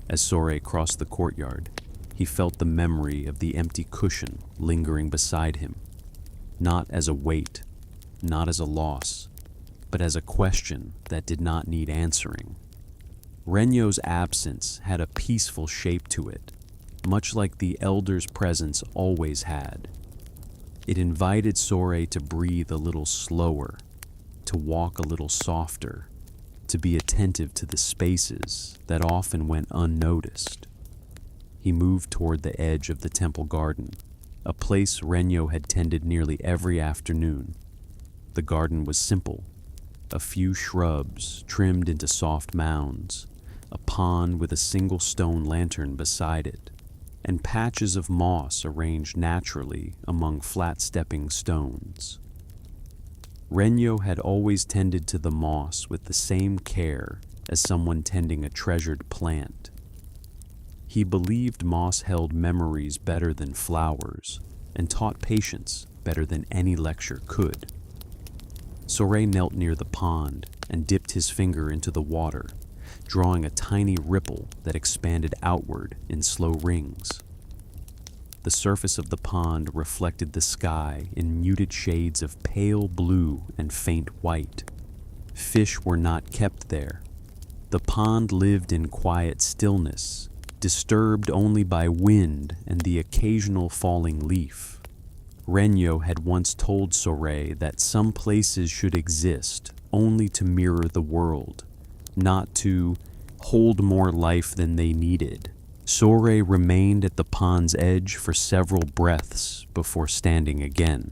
As Soray crossed the courtyard, he felt the memory of the empty cushion lingering beside him, not as a weight, not as a loss, but as a question that did not need answering. Renyo's absence had a peaceful shape to it, much like the elder's presence always had. It invited Soray to breathe a little slower, to walk a little softer, to be attentive to the spaces that often went unnoticed. He moved toward the edge of the temple garden, a place Renyo had tended nearly every afternoon. The garden was simple: a few shrubs trimmed into soft mounds, a pond with a single stone lantern beside it, and patches of moss arranged naturally among flat-stepping stones. Renyo had always tended to the moss with the same care as someone tending a treasured plant. He believed moss held memories better than flowers and taught patience better than any lecture could. Soray knelt near the pond and dipped his finger into the water, drawing a tiny ripple that expanded outward in slow rings. The surface of the pond reflected the sky in muted shades of pale blue and faint white. Fish were not kept there. The pond lived in quiet stillness, disturbed only by wind and the occasional falling leaf. Renyo had once told Soray that some places should exist only to mirror the world, not to hold more life than they needed. Soray remained at the pond's edge for several breaths before standing again.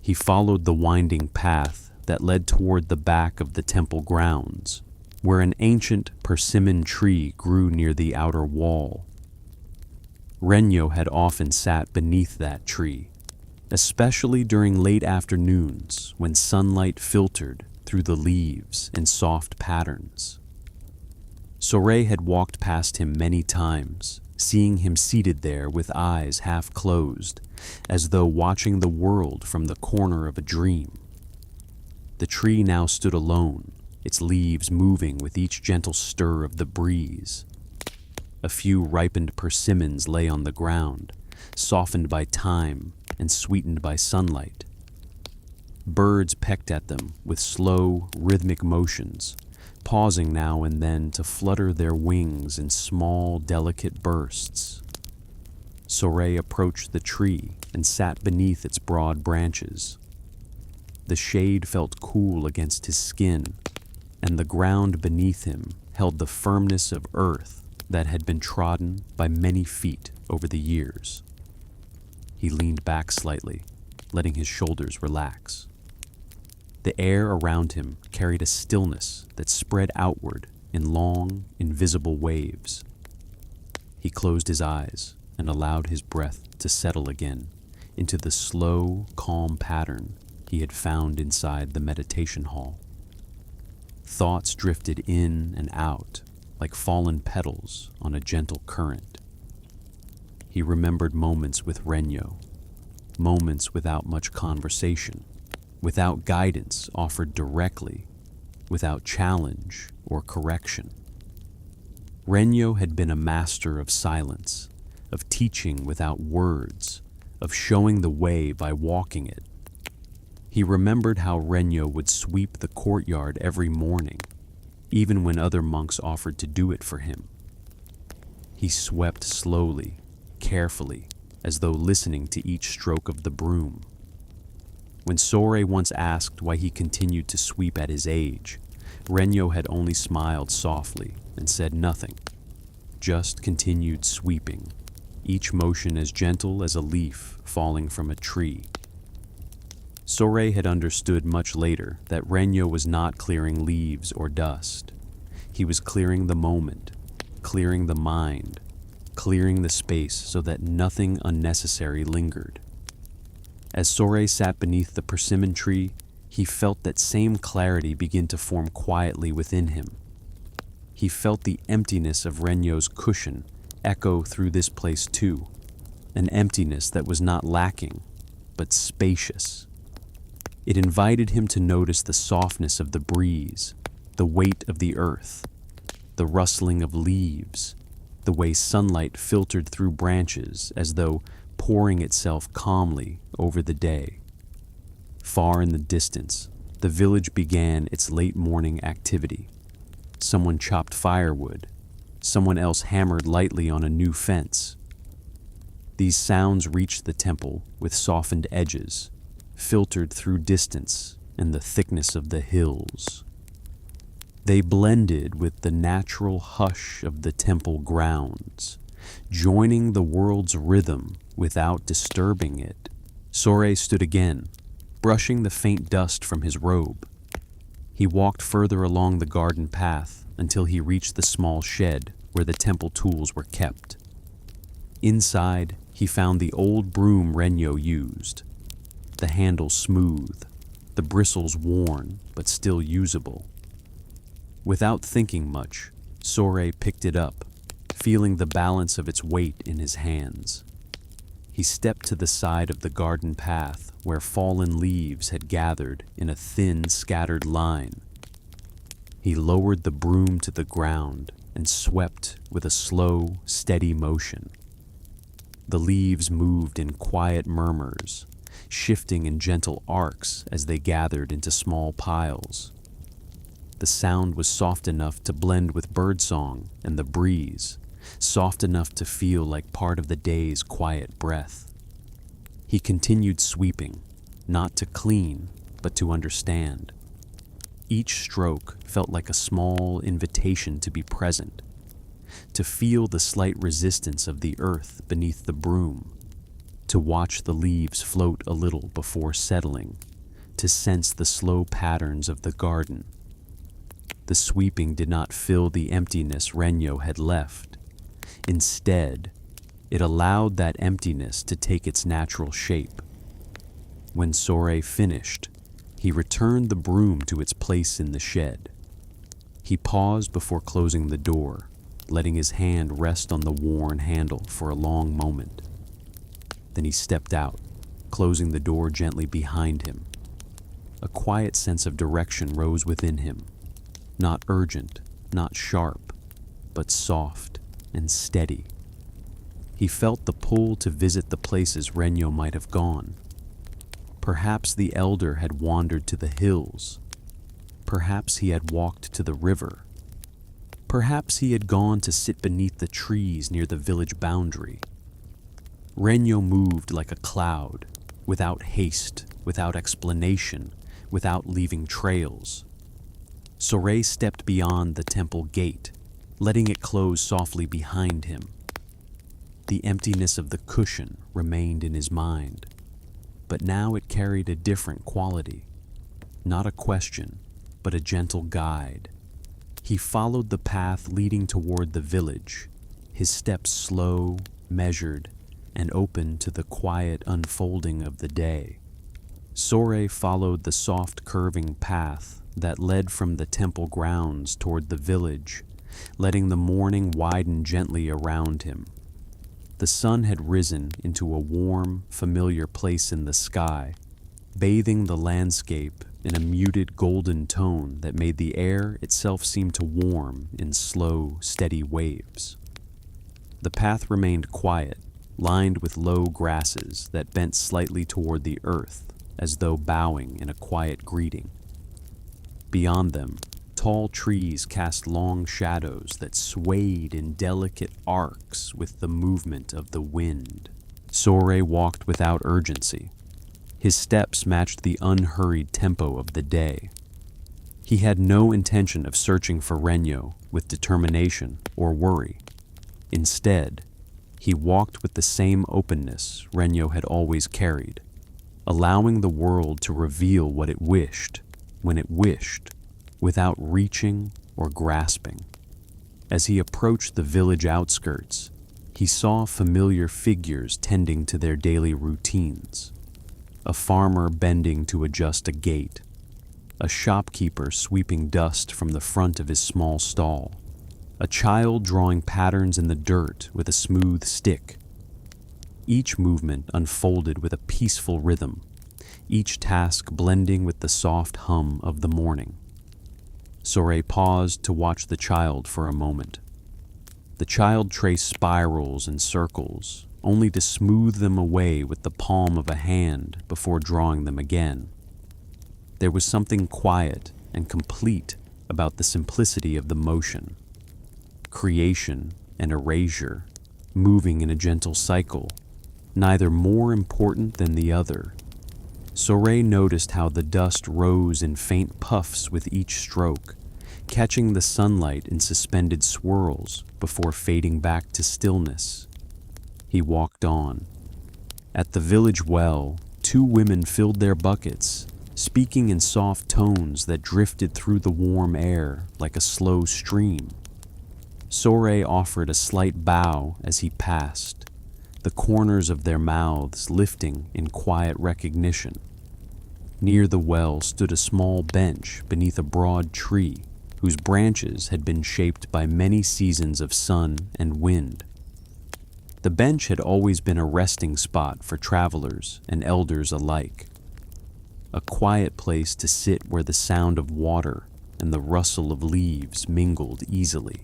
He followed the winding path that led toward the back of the temple grounds, where an ancient persimmon tree grew near the outer wall. Renyo had often sat beneath that tree, especially during late afternoons when sunlight filtered through the leaves in soft patterns. Soray had walked past him many times, seeing him seated there with eyes half closed, as though watching the world from the corner of a dream. The tree now stood alone, its leaves moving with each gentle stir of the breeze. A few ripened persimmons lay on the ground, softened by time and sweetened by sunlight. Birds pecked at them with slow, rhythmic motions, pausing now and then to flutter their wings in small, delicate bursts. Soray approached the tree and sat beneath its broad branches. The shade felt cool against his skin, and the ground beneath him held the firmness of earth that had been trodden by many feet over the years. He leaned back slightly, letting his shoulders relax. The air around him carried a stillness that spread outward in long, invisible waves. He closed his eyes and allowed his breath to settle again into the slow, calm pattern he had found inside the meditation hall. Thoughts drifted in and out like fallen petals on a gentle current. He remembered moments with Renyo, moments without much conversation, without guidance offered directly, without challenge or correction. Renyo had been a master of silence, of teaching without words, of showing the way by walking it. He remembered how Renyo would sweep the courtyard every morning, even when other monks offered to do it for him. He swept slowly, carefully, as though listening to each stroke of the broom. When Soray once asked why he continued to sweep at his age, Renyo had only smiled softly and said nothing, just continued sweeping, each motion as gentle as a leaf falling from a tree. Soray had understood much later that Renyo was not clearing leaves or dust. He was clearing the moment, clearing the mind, clearing the space so that nothing unnecessary lingered. As Soray sat beneath the persimmon tree, he felt that same clarity begin to form quietly within him. He felt the emptiness of Renyo's cushion echo through this place too, an emptiness that was not lacking, but spacious. It invited him to notice the softness of the breeze, the weight of the earth, the rustling of leaves, the way sunlight filtered through branches as though pouring itself calmly over the day. Far in the distance, the village began its late morning activity. Someone chopped firewood. Someone else hammered lightly on a new fence. These sounds reached the temple with softened edges, filtered through distance and the thickness of the hills. They blended with the natural hush of the temple grounds, joining the world's rhythm without disturbing it. Soray stood again, brushing the faint dust from his robe. He walked further along the garden path until he reached the small shed where the temple tools were kept. Inside, he found the old broom Renyo used, the handle smooth, the bristles worn but still usable. Without thinking much, Soray picked it up, feeling the balance of its weight in his hands. He stepped to the side of the garden path where fallen leaves had gathered in a thin, scattered line. He lowered the broom to the ground and swept with a slow, steady motion. The leaves moved in quiet murmurs, shifting in gentle arcs as they gathered into small piles. The sound was soft enough to blend with birdsong and the breeze, soft enough to feel like part of the day's quiet breath. He continued sweeping, not to clean, but to understand. Each stroke felt like a small invitation to be present, to feel the slight resistance of the earth beneath the broom, to watch the leaves float a little before settling, to sense the slow patterns of the garden. The sweeping did not fill the emptiness Renyo had left. Instead, it allowed that emptiness to take its natural shape. When Sore finished, he returned the broom to its place in the shed. He paused before closing the door, letting his hand rest on the worn handle for a long moment. Then he stepped out, closing the door gently behind him. A quiet sense of direction rose within him, not urgent, not sharp, but soft and steady. He felt the pull to visit the places Renyo might have gone. Perhaps the elder had wandered to the hills. Perhaps he had walked to the river. Perhaps he had gone to sit beneath the trees near the village boundary. Renyo moved like a cloud, without haste, without explanation, without leaving trails. Sore stepped beyond the temple gate, letting it close softly behind him. The emptiness of the cushion remained in his mind, but now it carried a different quality. Not a question, but a gentle guide. He followed the path leading toward the village, his steps slow, measured, and open to the quiet unfolding of the day. Sore followed the soft curving path that led from the temple grounds toward the village, letting the morning widen gently around him. The sun had risen into a warm, familiar place in the sky, bathing the landscape in a muted golden tone that made the air itself seem to warm in slow, steady waves. The path remained quiet, lined with low grasses that bent slightly toward the earth, as though bowing in a quiet greeting. Beyond them, tall trees cast long shadows that swayed in delicate arcs with the movement of the wind. Sore walked without urgency. His steps matched the unhurried tempo of the day. He had no intention of searching for Renyo with determination or worry. Instead, he walked with the same openness Renyo had always carried, allowing the world to reveal what it wished, when it wished, without reaching or grasping. As he approached the village outskirts, he saw familiar figures tending to their daily routines. A farmer bending to adjust a gate, a shopkeeper sweeping dust from the front of his small stall, a child drawing patterns in the dirt with a smooth stick. Each movement unfolded with a peaceful rhythm, each task blending with the soft hum of the morning. Sore paused to watch the child for a moment. The child traced spirals and circles, only to smooth them away with the palm of a hand before drawing them again. There was something quiet and complete about the simplicity of the motion. Creation and erasure, moving in a gentle cycle, neither more important than the other. Sore noticed how the dust rose in faint puffs with each stroke, catching the sunlight in suspended swirls before fading back to stillness. He walked on. At the village well, two women filled their buckets, speaking in soft tones that drifted through the warm air like a slow stream. Sore offered a slight bow as he passed, the corners of their mouths lifting in quiet recognition. Near the well stood a small bench beneath a broad tree whose branches had been shaped by many seasons of sun and wind. The bench had always been a resting spot for travelers and elders alike, a quiet place to sit where the sound of water and the rustle of leaves mingled easily.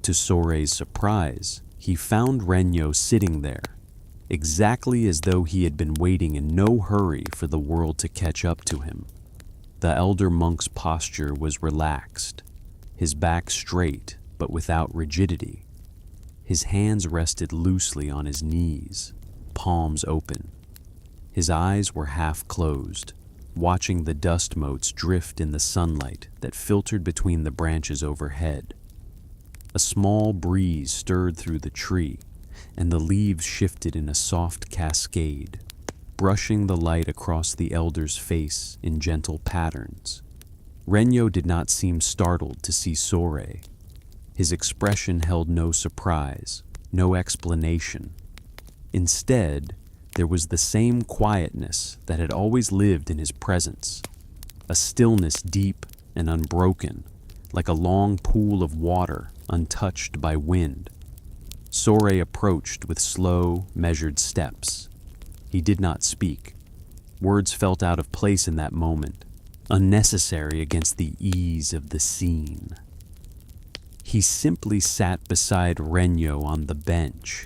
To Sore's surprise, he found Renyo sitting there, exactly as though he had been waiting in no hurry for the world to catch up to him. The elder monk's posture was relaxed, his back straight but without rigidity. His hands rested loosely on his knees, palms open. His eyes were half closed, watching the dust motes drift in the sunlight that filtered between the branches overhead. A small breeze stirred through the tree, and the leaves shifted in a soft cascade, brushing the light across the elder's face in gentle patterns. Renyo did not seem startled to see Sorei. His expression held no surprise, no explanation. Instead, there was the same quietness that had always lived in his presence, a stillness deep and unbroken, like a long pool of water untouched by wind. Sorei approached with slow, measured steps. He did not speak. Words felt out of place in that moment, unnecessary against the ease of the scene. He simply sat beside Renyo on the bench,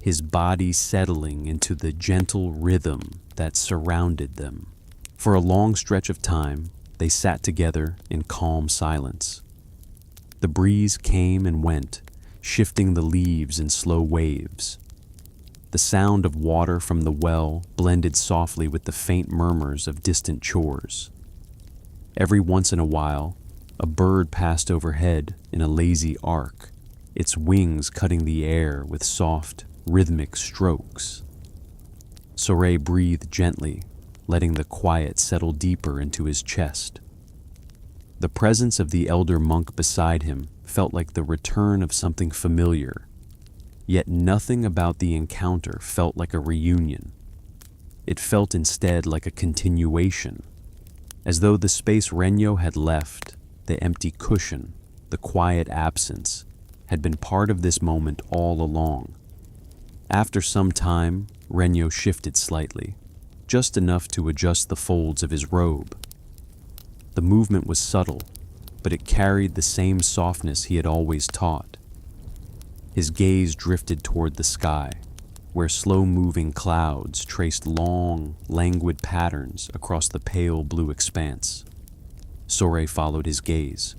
his body settling into the gentle rhythm that surrounded them. For a long stretch of time, they sat together in calm silence. The breeze came and went, shifting the leaves in slow waves. The sound of water from the well blended softly with the faint murmurs of distant chores. Every once in a while, a bird passed overhead in a lazy arc, its wings cutting the air with soft, rhythmic strokes. Sorei breathed gently, letting the quiet settle deeper into his chest. The presence of the elder monk beside him felt like the return of something familiar, yet nothing about the encounter felt like a reunion. It felt instead like a continuation, as though the space Renyo had left, the empty cushion, the quiet absence, had been part of this moment all along. After some time, Renyo shifted slightly, just enough to adjust the folds of his robe. The movement was subtle, but it carried the same softness he had always taught. His gaze drifted toward the sky, where slow-moving clouds traced long, languid patterns across the pale blue expanse. Sorei followed his gaze.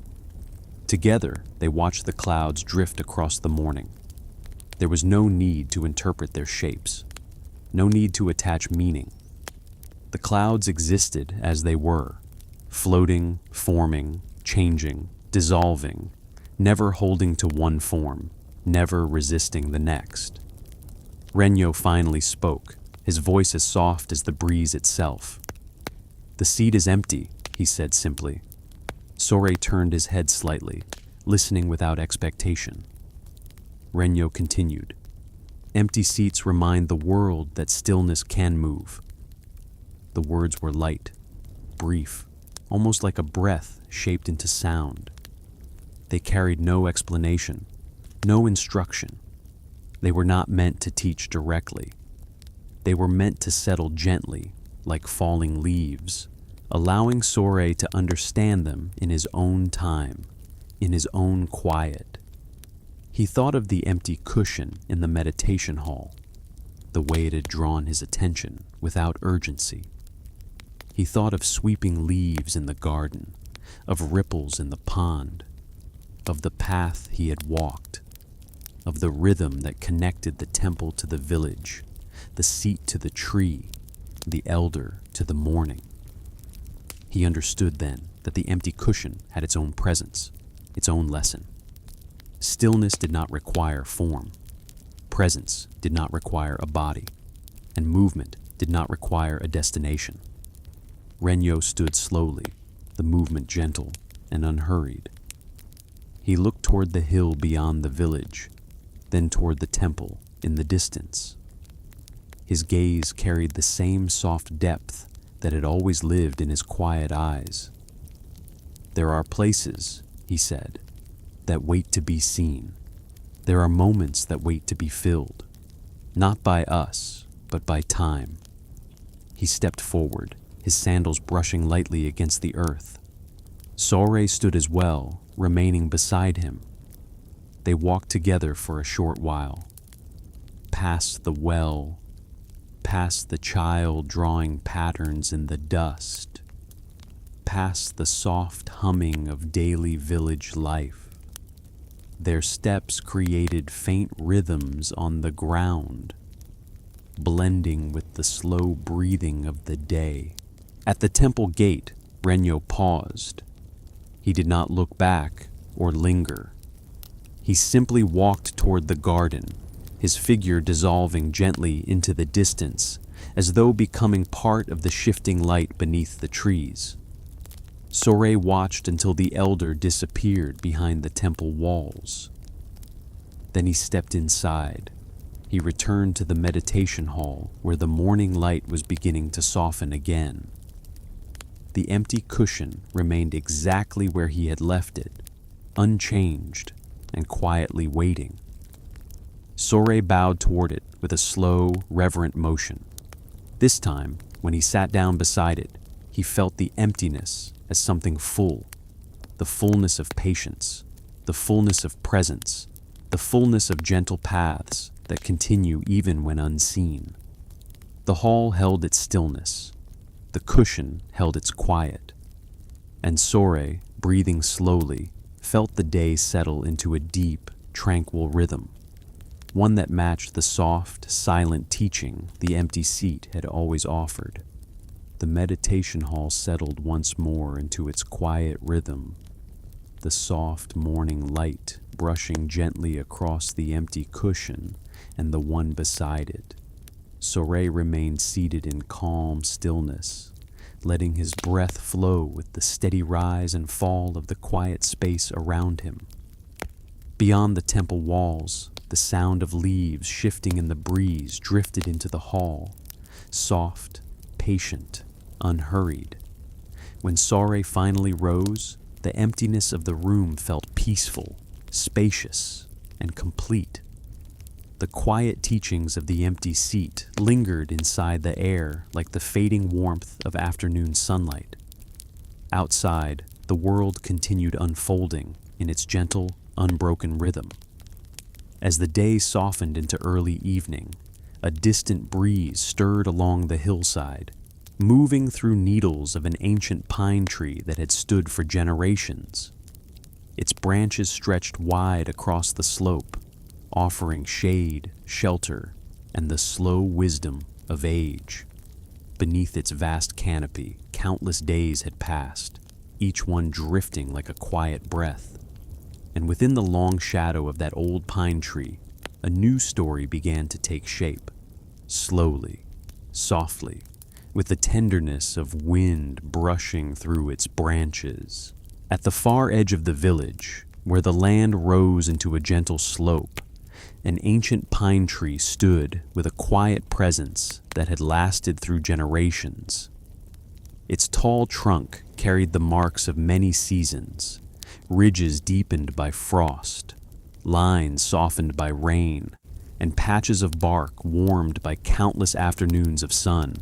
Together, they watched the clouds drift across the morning. There was no need to interpret their shapes, no need to attach meaning. The clouds existed as they were, floating, forming, changing, dissolving, never holding to one form, never resisting the next. Renyo finally spoke, his voice as soft as the breeze itself. "The seat is empty," he said simply. Sorei turned his head slightly, listening without expectation. Renyo continued, "Empty seats remind the world that stillness can move." The words were light, brief, almost like a breath shaped into sound. They carried no explanation, no instruction. They were not meant to teach directly. They were meant to settle gently, like falling leaves, allowing Sorei to understand them in his own time, in his own quiet. He thought of the empty cushion in the meditation hall, the way it had drawn his attention without urgency. He thought of sweeping leaves in the garden, of ripples in the pond, of the path he had walked, of the rhythm that connected the temple to the village, the seat to the tree, the elder to the morning. He understood then that the empty cushion had its own presence, its own lesson. Stillness did not require form. Presence did not require a body, and movement did not require a destination. Renyo stood slowly, the movement gentle and unhurried. He looked toward the hill beyond the village, then toward the temple in the distance. His gaze carried the same soft depth that had always lived in his quiet eyes. "There are places," he said, "that wait to be seen. There are moments that wait to be filled, not by us, but by time." He stepped forward, his sandals brushing lightly against the earth. Sorei stood as well, remaining beside him. They walked together for a short while, past the well, past the child drawing patterns in the dust, past the soft humming of daily village life. Their steps created faint rhythms on the ground, blending with the slow breathing of the day. At the temple gate, Renyo paused. He did not look back or linger. He simply walked toward the garden, his figure dissolving gently into the distance, as though becoming part of the shifting light beneath the trees. Sorey watched until the elder disappeared behind the temple walls. Then he stepped inside. He returned to the meditation hall where the morning light was beginning to soften again. The empty cushion remained exactly where he had left it, unchanged and quietly waiting. Sorey bowed toward it with a slow, reverent motion. This time, when he sat down beside it, he felt the emptiness as something full, the fullness of patience, the fullness of presence, the fullness of gentle paths that continue even when unseen. The hall held its stillness, the cushion held its quiet, and Sorey, breathing slowly, felt the day settle into a deep, tranquil rhythm, one that matched the soft, silent teaching the empty seat had always offered. The meditation hall settled once more into its quiet rhythm, the soft morning light brushing gently across the empty cushion and the one beside it. Sorey remained seated in calm stillness, letting his breath flow with the steady rise and fall of the quiet space around him. Beyond the temple walls, the sound of leaves shifting in the breeze drifted into the hall, soft, patient, unhurried. When Sorey finally rose, the emptiness of the room felt peaceful, spacious, and complete. The quiet teachings of the empty seat lingered inside the air like the fading warmth of afternoon sunlight. Outside, the world continued unfolding in its gentle, unbroken rhythm. As the day softened into early evening, a distant breeze stirred along the hillside, moving through needles of an ancient pine tree that had stood for generations. Its branches stretched wide across the slope, offering shade, shelter, and the slow wisdom of age. Beneath its vast canopy, countless days had passed, each one drifting like a quiet breath. And within the long shadow of that old pine tree, a new story began to take shape, slowly, softly, with the tenderness of wind brushing through its branches. At the far edge of the village, where the land rose into a gentle slope, an ancient pine tree stood with a quiet presence that had lasted through generations. Its tall trunk carried the marks of many seasons, ridges deepened by frost, lines softened by rain, and patches of bark warmed by countless afternoons of sun.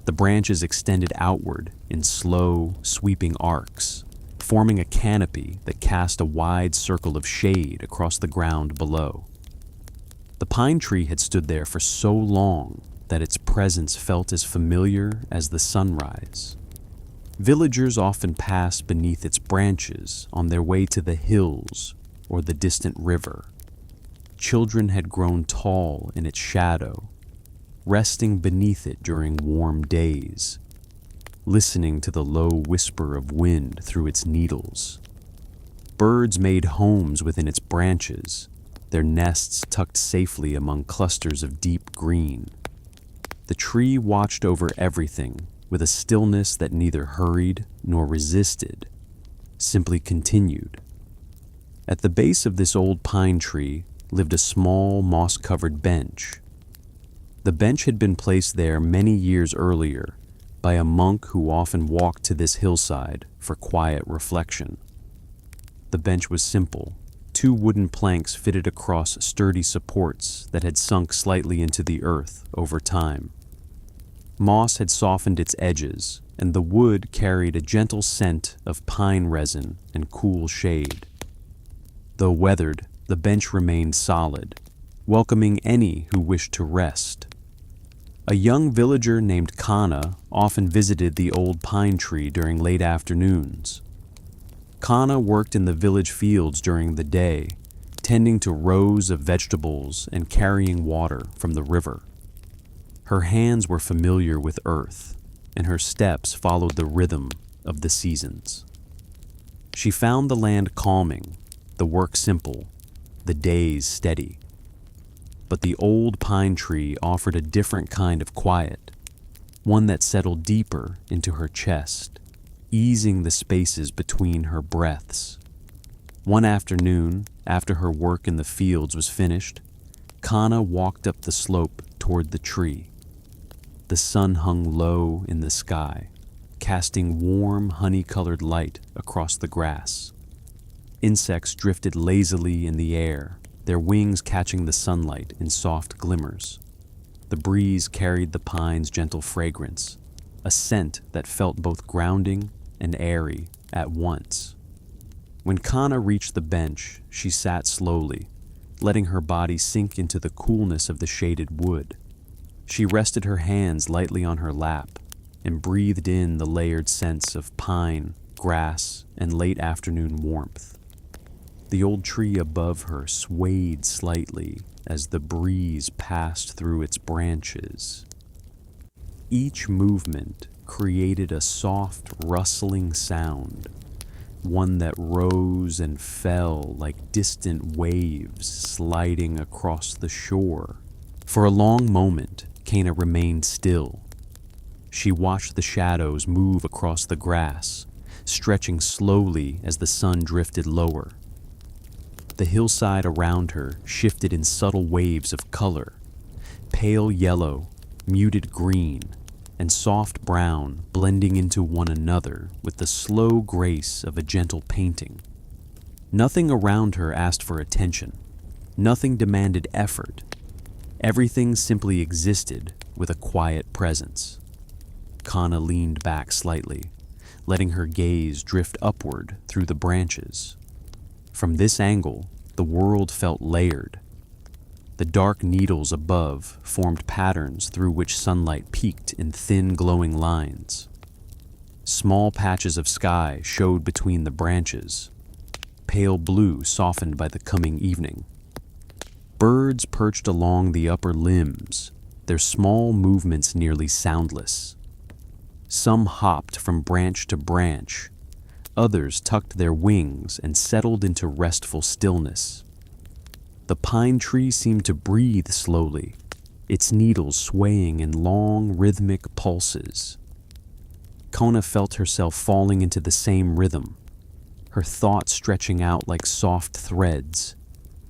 The branches extended outward in slow, sweeping arcs, forming a canopy that cast a wide circle of shade across the ground below. The pine tree had stood there for so long that its presence felt as familiar as the sunrise. Villagers often passed beneath its branches on their way to the hills or the distant river. Children had grown tall in its shadow, resting beneath it during warm days, listening to the low whisper of wind through its needles. Birds made homes within its branches, their nests tucked safely among clusters of deep green. The tree watched over everything with a stillness that neither hurried nor resisted, simply continued. At the base of this old pine tree lived a small, moss-covered bench. The bench had been placed there many years earlier by a monk who often walked to this hillside for quiet reflection. The bench was simple, 2 wooden planks fitted across sturdy supports that had sunk slightly into the earth over time. Moss had softened its edges, and the wood carried a gentle scent of pine resin and cool shade. Though weathered, the bench remained solid, welcoming any who wished to rest. A young villager named Kana often visited the old pine tree during late afternoons. Kana worked in the village fields during the day, tending to rows of vegetables and carrying water from the river. Her hands were familiar with earth, and her steps followed the rhythm of the seasons. She found the land calming, the work simple, the days steady. But the old pine tree offered a different kind of quiet, one that settled deeper into her chest, easing the spaces between her breaths. One afternoon, after her work in the fields was finished, Kana walked up the slope toward the tree. The sun hung low in the sky, casting warm, honey-colored light across the grass. Insects drifted lazily in the air, their wings catching the sunlight in soft glimmers. The breeze carried the pine's gentle fragrance, a scent that felt both grounding and airy at once. When Kana reached the bench, she sat slowly, letting her body sink into the coolness of the shaded wood. She rested her hands lightly on her lap and breathed in the layered scents of pine, grass, and late afternoon warmth. The old tree above her swayed slightly as the breeze passed through its branches. Each movement created a soft, rustling sound, one that rose and fell like distant waves sliding across the shore. For a long moment, Kana remained still. She watched the shadows move across the grass, stretching slowly as the sun drifted lower. The hillside around her shifted in subtle waves of color, pale yellow, muted green, and soft brown blending into one another with the slow grace of a gentle painting. Nothing around her asked for attention. Nothing demanded effort. Everything simply existed with a quiet presence. Kana leaned back slightly, letting her gaze drift upward through the branches. From this angle, the world felt layered. The dark needles above formed patterns through which sunlight peeked in thin glowing lines. Small patches of sky showed between the branches, pale blue softened by the coming evening. Birds perched along the upper limbs, their small movements nearly soundless. Some hopped from branch to branch, others tucked their wings and settled into restful stillness. The pine tree seemed to breathe slowly, its needles swaying in long, rhythmic pulses. Kona felt herself falling into the same rhythm, her thoughts stretching out like soft threads,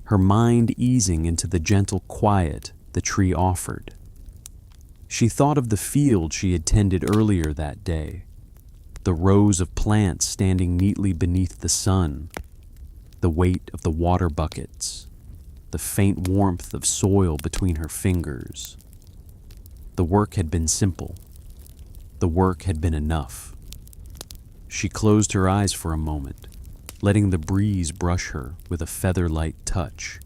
her mind easing into the gentle quiet the tree offered. She thought of the field she had tended earlier that day, the rows of plants standing neatly beneath the sun, the weight of the water buckets, the faint warmth of soil between her fingers. The work had been simple. The work had been enough. She closed her eyes for a moment, letting the breeze brush her with a feather-light touch.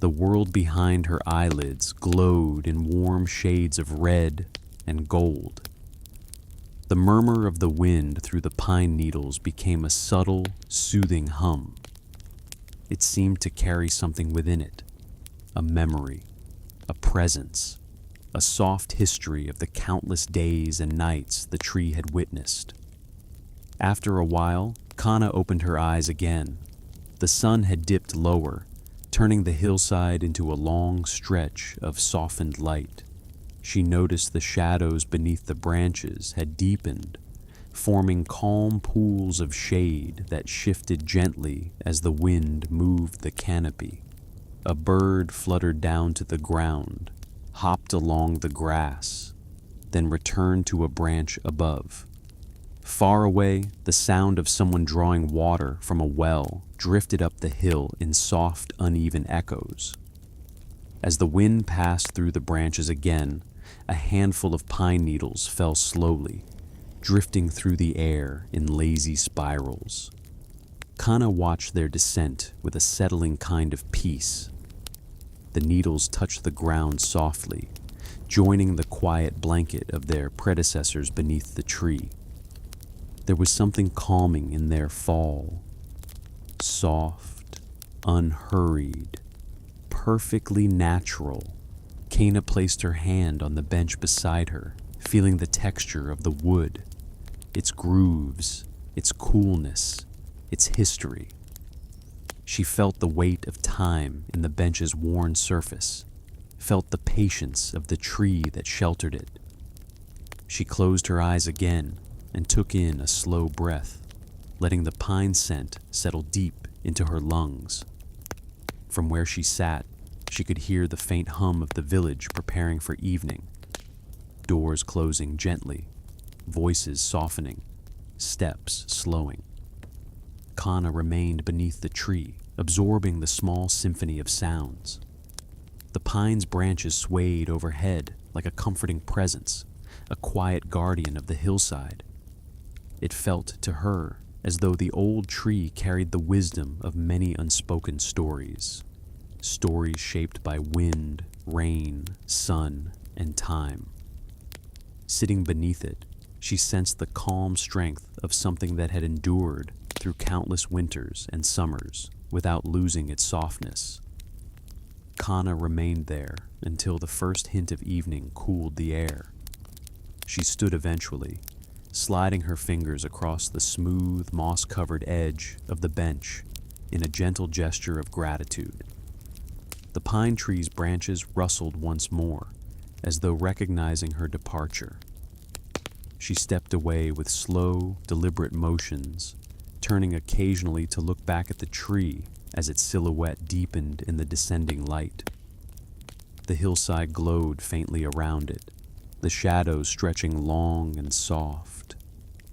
The world behind her eyelids glowed in warm shades of red and gold. The murmur of the wind through the pine needles became a subtle, soothing hum. It seemed to carry something within it, a memory, a presence, a soft history of the countless days and nights the tree had witnessed. After a while, Kana opened her eyes again. The sun had dipped lower, turning the hillside into a long stretch of softened light. She noticed the shadows beneath the branches had deepened, forming calm pools of shade that shifted gently as the wind moved the canopy. A bird fluttered down to the ground, hopped along the grass, then returned to a branch above. Far away, the sound of someone drawing water from a well drifted up the hill in soft, uneven echoes. As the wind passed through the branches again, a handful of pine needles fell slowly, drifting through the air in lazy spirals. Kana watched their descent with a settling kind of peace. The needles touched the ground softly, joining the quiet blanket of their predecessors beneath the tree. There was something calming in their fall. Soft, unhurried, perfectly natural. Kana placed her hand on the bench beside her, feeling the texture of the wood, its grooves, its coolness, its history. She felt the weight of time in the bench's worn surface, felt the patience of the tree that sheltered it. She closed her eyes again and took in a slow breath, letting the pine scent settle deep into her lungs. From where she sat, she could hear the faint hum of the village preparing for evening. Doors closing gently, voices softening, steps slowing. Kana remained beneath the tree, absorbing the small symphony of sounds. The pine's branches swayed overhead like a comforting presence, a quiet guardian of the hillside. It felt to her as though the old tree carried the wisdom of many unspoken stories, stories shaped by wind, rain, sun, and time. Sitting beneath it, she sensed the calm strength of something that had endured through countless winters and summers without losing its softness. Kana remained there until the first hint of evening cooled the air. She stood eventually, sliding her fingers across the smooth, moss-covered edge of the bench in a gentle gesture of gratitude. The pine tree's branches rustled once more, as though recognizing her departure. She stepped away with slow, deliberate motions, turning occasionally to look back at the tree as its silhouette deepened in the descending light. The hillside glowed faintly around it, the shadows stretching long and soft.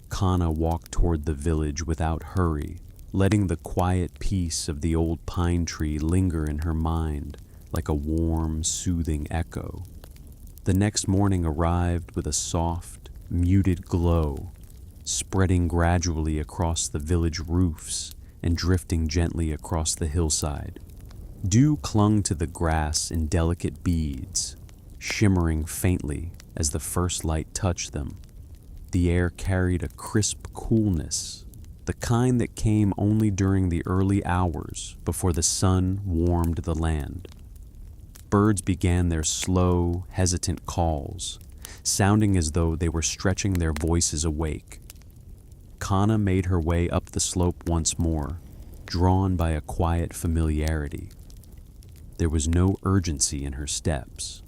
Kana walked toward the village without hurry, letting the quiet peace of the old pine tree linger in her mind like a warm, soothing echo. The next morning arrived with a soft, muted glow, spreading gradually across the village roofs and drifting gently across the hillside. Dew clung to the grass in delicate beads, shimmering faintly as the first light touched them. The air carried a crisp coolness, the kind that came only during the early hours before the sun warmed the land. Birds began their slow, hesitant calls, sounding as though they were stretching their voices awake. Kana made her way up the slope once more, drawn by a quiet familiarity. There was no urgency in her steps.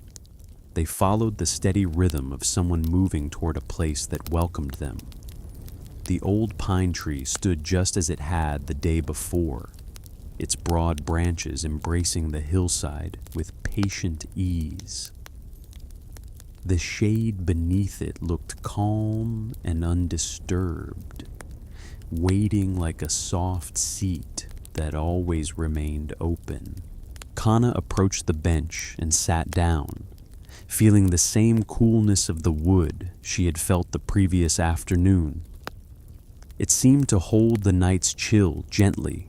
They followed the steady rhythm of someone moving toward a place that welcomed them. The old pine tree stood just as it had the day before, its broad branches embracing the hillside with patient ease. The shade beneath it looked calm and undisturbed, waiting like a soft seat that always remained open. Kana approached the bench and sat down, feeling the same coolness of the wood she had felt the previous afternoon. It seemed to hold the night's chill gently,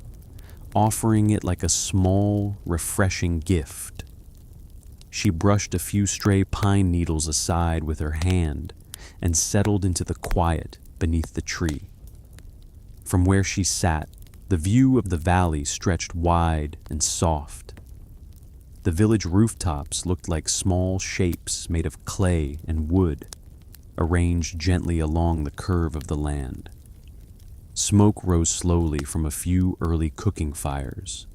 offering it like a small, refreshing gift. She brushed a few stray pine needles aside with her hand and settled into the quiet beneath the tree. From where she sat, the view of the valley stretched wide and soft. The village rooftops looked like small shapes made of clay and wood, arranged gently along the curve of the land. Smoke rose slowly from a few early cooking fires,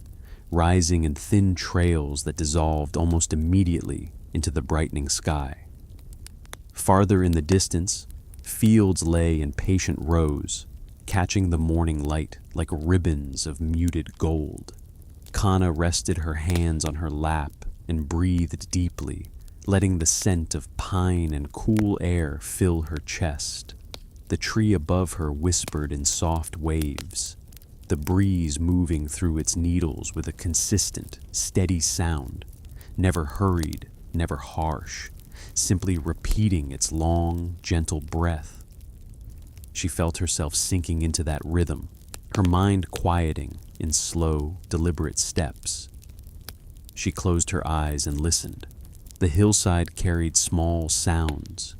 rising in thin trails that dissolved almost immediately into the brightening sky. Farther in the distance, fields lay in patient rows, catching the morning light like ribbons of muted gold. Kana rested her hands on her lap and breathed deeply, letting the scent of pine and cool air fill her chest. The tree above her whispered in soft waves, the breeze moving through its needles with a consistent, steady sound, never hurried, never harsh, simply repeating its long, gentle breath. She felt herself sinking into that rhythm, her mind quieting in slow, deliberate steps. She closed her eyes and listened. The hillside carried small sounds,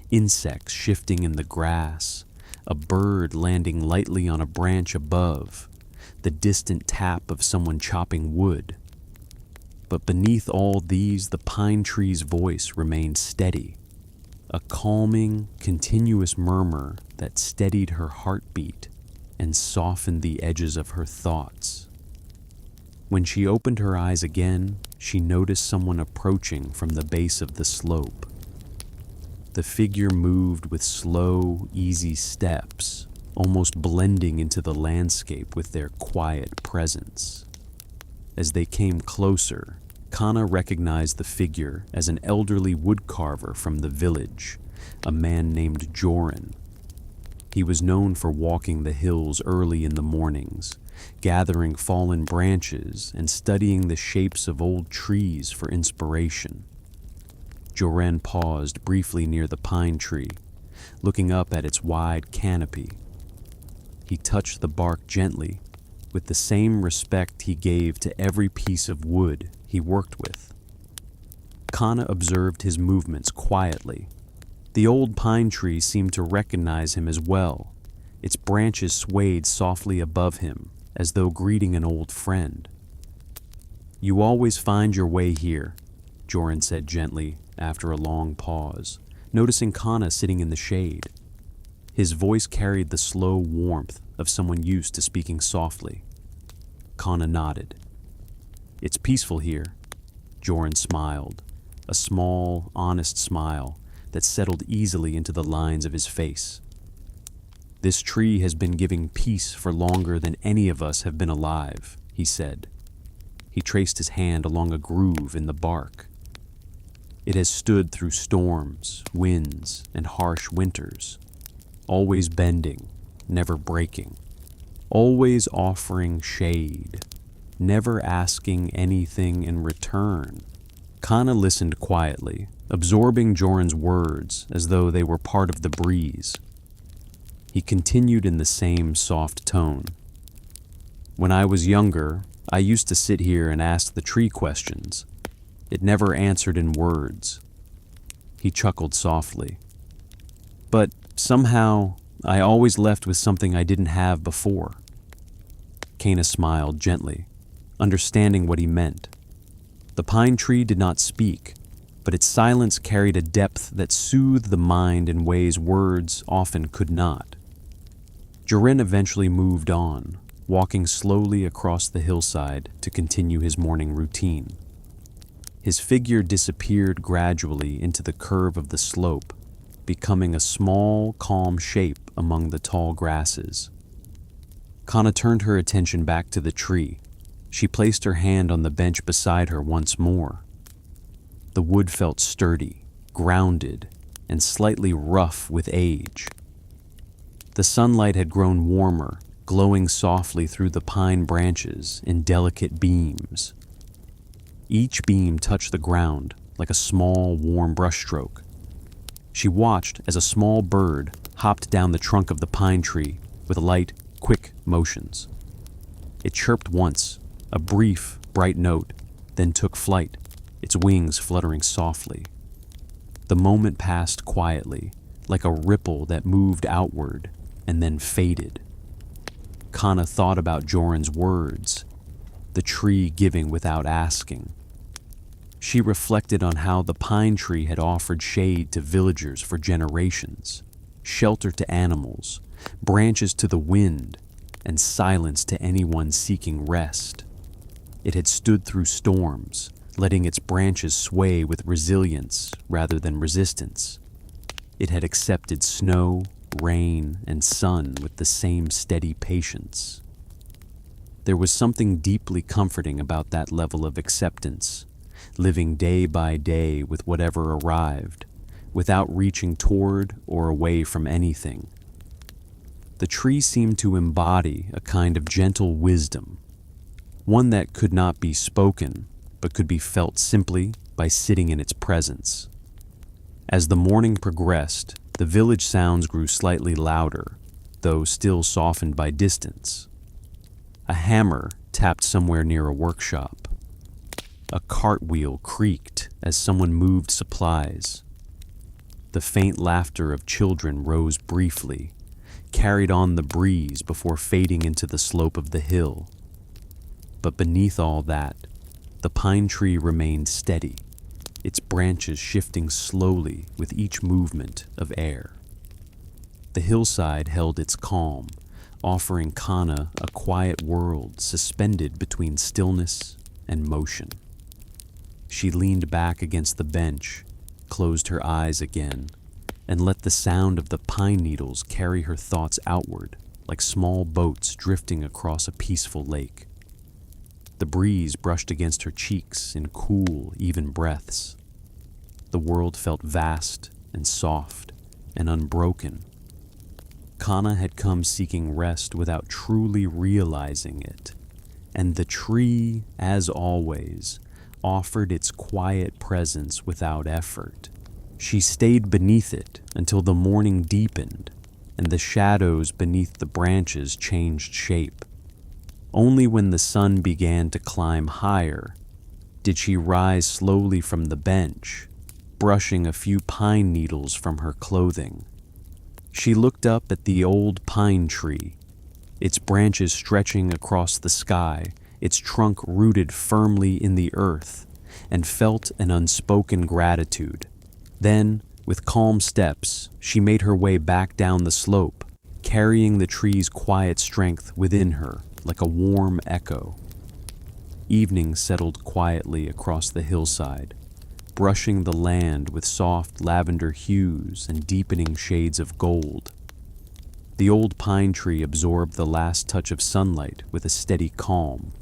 insects shifting in the grass, a bird landing lightly on a branch above, the distant tap of someone chopping wood. But beneath all these, the pine tree's voice remained steady, a calming, continuous murmur that steadied her heartbeat and softened the edges of her thoughts. When she opened her eyes again, she noticed someone approaching from the base of the slope. The figure moved with slow, easy steps, almost blending into the landscape with their quiet presence. As they came closer, Kana recognized the figure as an elderly woodcarver from the village, a man named Joran. He was known for walking the hills early in the mornings, gathering fallen branches and studying the shapes of old trees for inspiration. Joran paused briefly near the pine tree, looking up at its wide canopy. He touched the bark gently, with the same respect he gave to every piece of wood he worked with. Kana observed his movements quietly. The old pine tree seemed to recognize him as well. Its branches swayed softly above him, as though greeting an old friend. "You always find your way here," Joran said gently after a long pause, noticing Kana sitting in the shade. His voice carried the slow warmth of someone used to speaking softly. Kana nodded. "It's peaceful here," Joran smiled, a small, honest smile that settled easily into the lines of his face. "This tree has been giving peace for longer than any of us have been alive," he said. He traced his hand along a groove in the bark. "It has stood through storms, winds, and harsh winters, always bending, never breaking, always offering shade, never asking anything in return." Kana listened quietly, absorbing Joran's words as though they were part of the breeze. He continued in the same soft tone. "When I was younger, I used to sit here and ask the tree questions. It never answered in words." He chuckled softly. "But somehow, I always left with something I didn't have before." Kana smiled gently, understanding what he meant. The pine tree did not speak, but its silence carried a depth that soothed the mind in ways words often could not. Joran eventually moved on, walking slowly across the hillside to continue his morning routine. His figure disappeared gradually into the curve of the slope, becoming a small, calm shape among the tall grasses. Kana turned her attention back to the tree. She placed her hand on the bench beside her once more. The wood felt sturdy, grounded, and slightly rough with age. The sunlight had grown warmer, glowing softly through the pine branches in delicate beams. Each beam touched the ground like a small, warm brushstroke. She watched as a small bird hopped down the trunk of the pine tree with light, quick motions. It chirped once, a brief, bright note, then took flight, its wings fluttering softly. The moment passed quietly, like a ripple that moved outward and then faded. Kana thought about Joran's words, the tree giving without asking. She reflected on how the pine tree had offered shade to villagers for generations, shelter to animals, branches to the wind, and silence to anyone seeking rest. It had stood through storms, letting its branches sway with resilience rather than resistance. It had accepted snow, rain, and sun with the same steady patience. There was something deeply comforting about that level of acceptance, living day by day with whatever arrived, without reaching toward or away from anything. The tree seemed to embody a kind of gentle wisdom, one that could not be spoken, but could be felt simply by sitting in its presence. As the morning progressed, the village sounds grew slightly louder, though still softened by distance. A hammer tapped somewhere near a workshop. A cartwheel creaked as someone moved supplies. The faint laughter of children rose briefly, carried on the breeze before fading into the slope of the hill. But beneath all that, the pine tree remained steady, its branches shifting slowly with each movement of air. The hillside held its calm, offering Kana a quiet world suspended between stillness and motion. She leaned back against the bench, closed her eyes again, and let the sound of the pine needles carry her thoughts outward like small boats drifting across a peaceful lake. The breeze brushed against her cheeks in cool, even breaths. The world felt vast and soft and unbroken. Kana had come seeking rest without truly realizing it, and the tree, as always, offered its quiet presence without effort. She stayed beneath it until the morning deepened and the shadows beneath the branches changed shape. Only when the sun began to climb higher did she rise slowly from the bench, brushing a few pine needles from her clothing. She looked up at the old pine tree, its branches stretching across the sky, its trunk rooted firmly in the earth, and felt an unspoken gratitude. Then, with calm steps, she made her way back down the slope, carrying the tree's quiet strength within her like a warm echo. Evening settled quietly across the hillside, brushing the land with soft lavender hues and deepening shades of gold. The old pine tree absorbed the last touch of sunlight with a steady calm,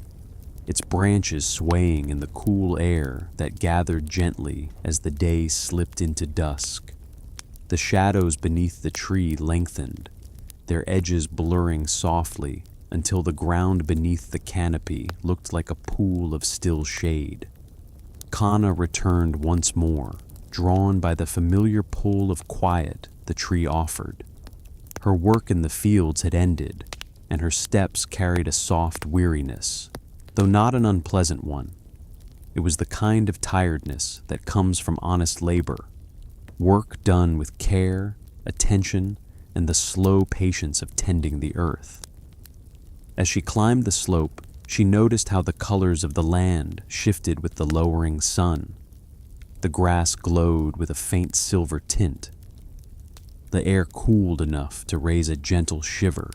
its branches swaying in the cool air that gathered gently as the day slipped into dusk. The shadows beneath the tree lengthened, their edges blurring softly until the ground beneath the canopy looked like a pool of still shade. Kana returned once more, drawn by the familiar pull of quiet the tree offered. Her work in the fields had ended, and her steps carried a soft weariness, though not an unpleasant one. It was the kind of tiredness that comes from honest labor, work done with care, attention, and the slow patience of tending the earth. As she climbed the slope, she noticed how the colors of the land shifted with the lowering sun. The grass glowed with a faint silver tint. The air cooled enough to raise a gentle shiver.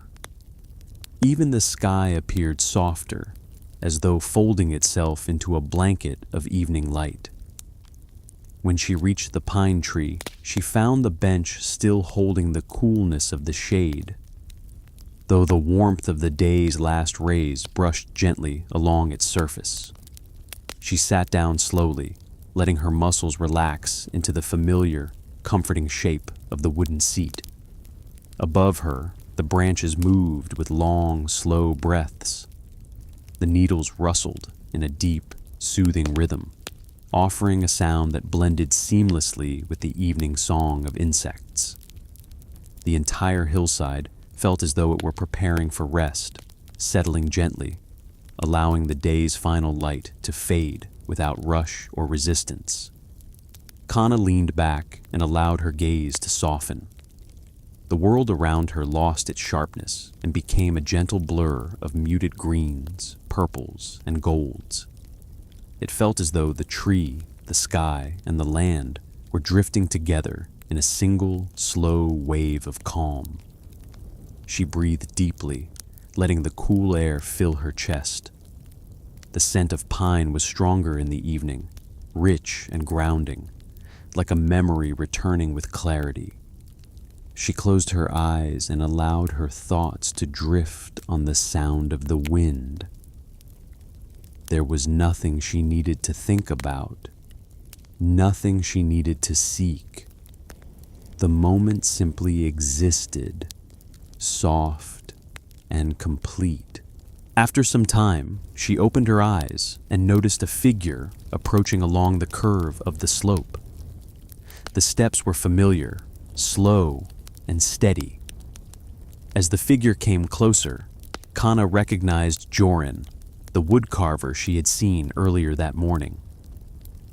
Even the sky appeared softer, as though folding itself into a blanket of evening light. When she reached the pine tree, she found the bench still holding the coolness of the shade, though the warmth of the day's last rays brushed gently along its surface. She sat down slowly, letting her muscles relax into the familiar, comforting shape of the wooden seat. Above her, the branches moved with long, slow breaths. The needles rustled in a deep, soothing rhythm, offering a sound that blended seamlessly with the evening song of insects. The entire hillside felt as though it were preparing for rest, settling gently, allowing the day's final light to fade without rush or resistance. Kana leaned back and allowed her gaze to soften. The world around her lost its sharpness and became a gentle blur of muted greens, purples, and golds. It felt as though the tree, the sky, and the land were drifting together in a single, slow wave of calm. She breathed deeply, letting the cool air fill her chest. The scent of pine was stronger in the evening, rich and grounding, like a memory returning with clarity. She closed her eyes and allowed her thoughts to drift on the sound of the wind. There was nothing she needed to think about, nothing she needed to seek. The moment simply existed, soft and complete. After some time, she opened her eyes and noticed a figure approaching along the curve of the slope. The steps were familiar, slow, and steady. As the figure came closer, Kana recognized Joran, the woodcarver she had seen earlier that morning.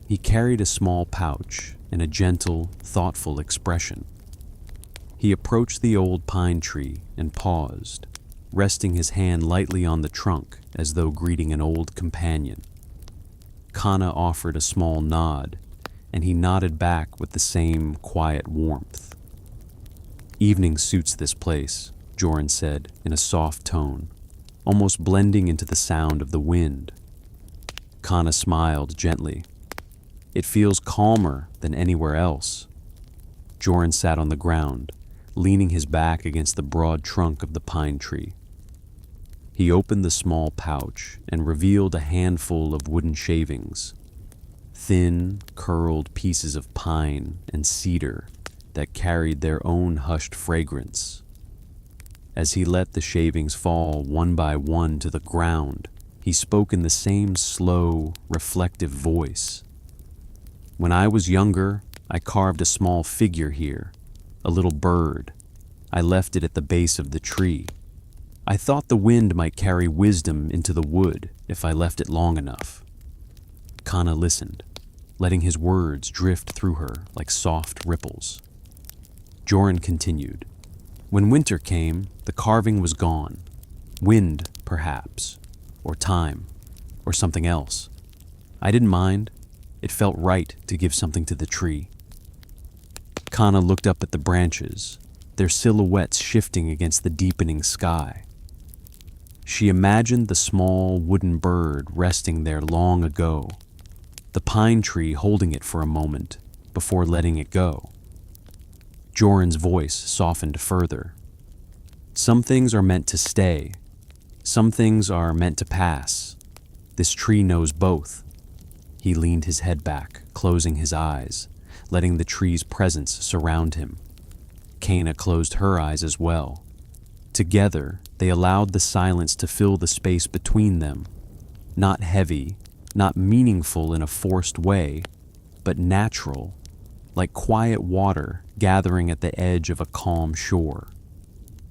He carried a small pouch and a gentle, thoughtful expression. He approached the old pine tree and paused, resting his hand lightly on the trunk as though greeting an old companion. Kana offered a small nod, and he nodded back with the same quiet warmth. "Evening suits this place," Joran said in a soft tone, almost blending into the sound of the wind. Kana smiled gently. "It feels calmer than anywhere else." Joran sat on the ground, leaning his back against the broad trunk of the pine tree. He opened the small pouch and revealed a handful of wooden shavings, thin, curled pieces of pine and cedar that carried their own hushed fragrance. As he let the shavings fall one by one to the ground, he spoke in the same slow, reflective voice. "When I was younger, I carved a small figure here, a little bird. I left it at the base of the tree. I thought the wind might carry wisdom into the wood if I left it long enough." Kana listened, letting his words drift through her like soft ripples. Joran continued. "When winter came, the carving was gone. Wind, perhaps, or time, or something else. I didn't mind. It felt right to give something to the tree." Kana looked up at the branches, their silhouettes shifting against the deepening sky. She imagined the small wooden bird resting there long ago, the pine tree holding it for a moment before letting it go. Joran's voice softened further. "Some things are meant to stay. Some things are meant to pass. This tree knows both." He leaned his head back, closing his eyes, letting the tree's presence surround him. Kana closed her eyes as well. Together, they allowed the silence to fill the space between them, not heavy, not meaningful in a forced way, but natural, like quiet water gathering at the edge of a calm shore.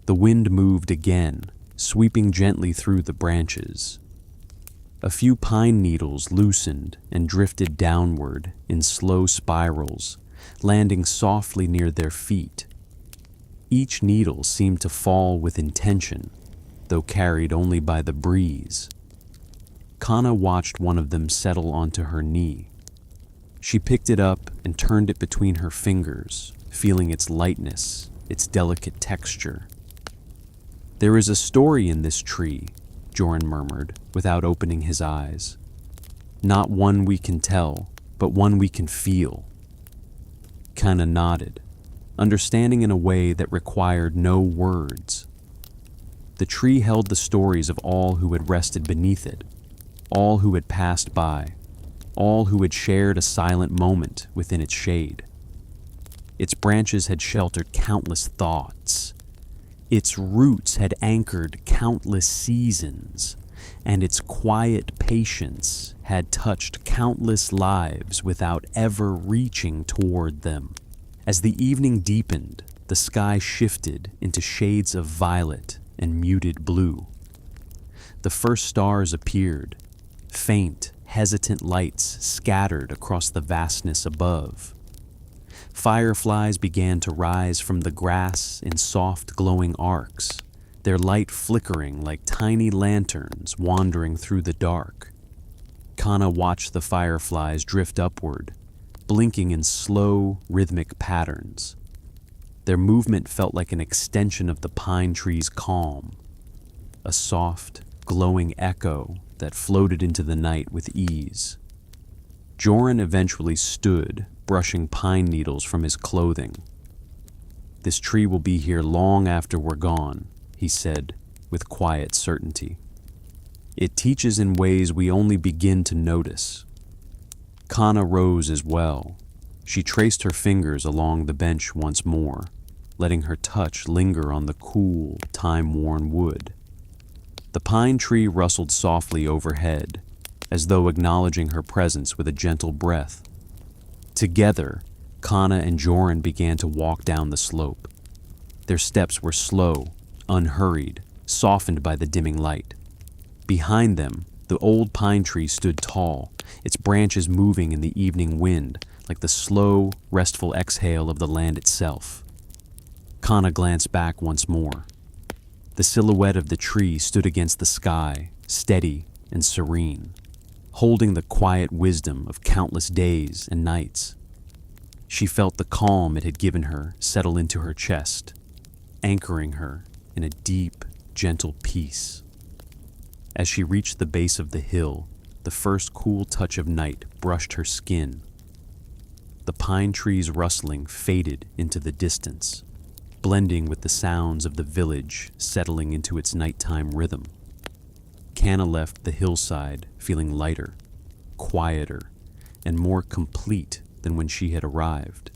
The wind moved again, sweeping gently through the branches. A few pine needles loosened and drifted downward in slow spirals, landing softly near their feet. Each needle seemed to fall with intention, though carried only by the breeze. Kana watched one of them settle onto her knee. She picked it up and turned it between her fingers, feeling its lightness, its delicate texture. "There is a story in this tree," Joran murmured, without opening his eyes. "Not one we can tell, but one we can feel." Kana nodded, understanding in a way that required no words. The tree held the stories of all who had rested beneath it, all who had passed by, all who had shared a silent moment within its shade. Its branches had sheltered countless thoughts. Its roots had anchored countless seasons, and its quiet patience had touched countless lives without ever reaching toward them. As the evening deepened, the sky shifted into shades of violet and muted blue. The first stars appeared, faint, hesitant lights scattered across the vastness above. Fireflies began to rise from the grass in soft glowing arcs, their light flickering like tiny lanterns wandering through the dark. Kana watched the fireflies drift upward, blinking in slow, rhythmic patterns. Their movement felt like an extension of the pine tree's calm, a soft, glowing echo that floated into the night with ease. Joran eventually stood, brushing pine needles from his clothing. "This tree will be here long after we're gone," he said, with quiet certainty. "It teaches in ways we only begin to notice." Kana rose as well. She traced her fingers along the bench once more, letting her touch linger on the cool, time-worn wood. The pine tree rustled softly overhead, as though acknowledging her presence with a gentle breath. Together, Kana and Joran began to walk down the slope. Their steps were slow, unhurried, softened by the dimming light. Behind them, the old pine tree stood tall, its branches moving in the evening wind like the slow, restful exhale of the land itself. Kana glanced back once more. The silhouette of the tree stood against the sky, steady and serene, holding the quiet wisdom of countless days and nights. She felt the calm it had given her settle into her chest, anchoring her in a deep, gentle peace. As she reached the base of the hill, the first cool touch of night brushed her skin. The pine trees rustling faded into the distance, blending with the sounds of the village settling into its nighttime rhythm. Kana left the hillside feeling lighter, quieter, and more complete than when she had arrived.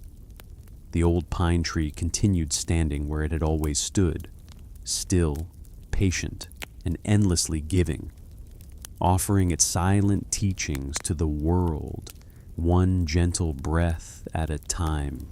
The old pine tree continued standing where it had always stood, still, patient, and endlessly giving, offering its silent teachings to the world, one gentle breath at a time.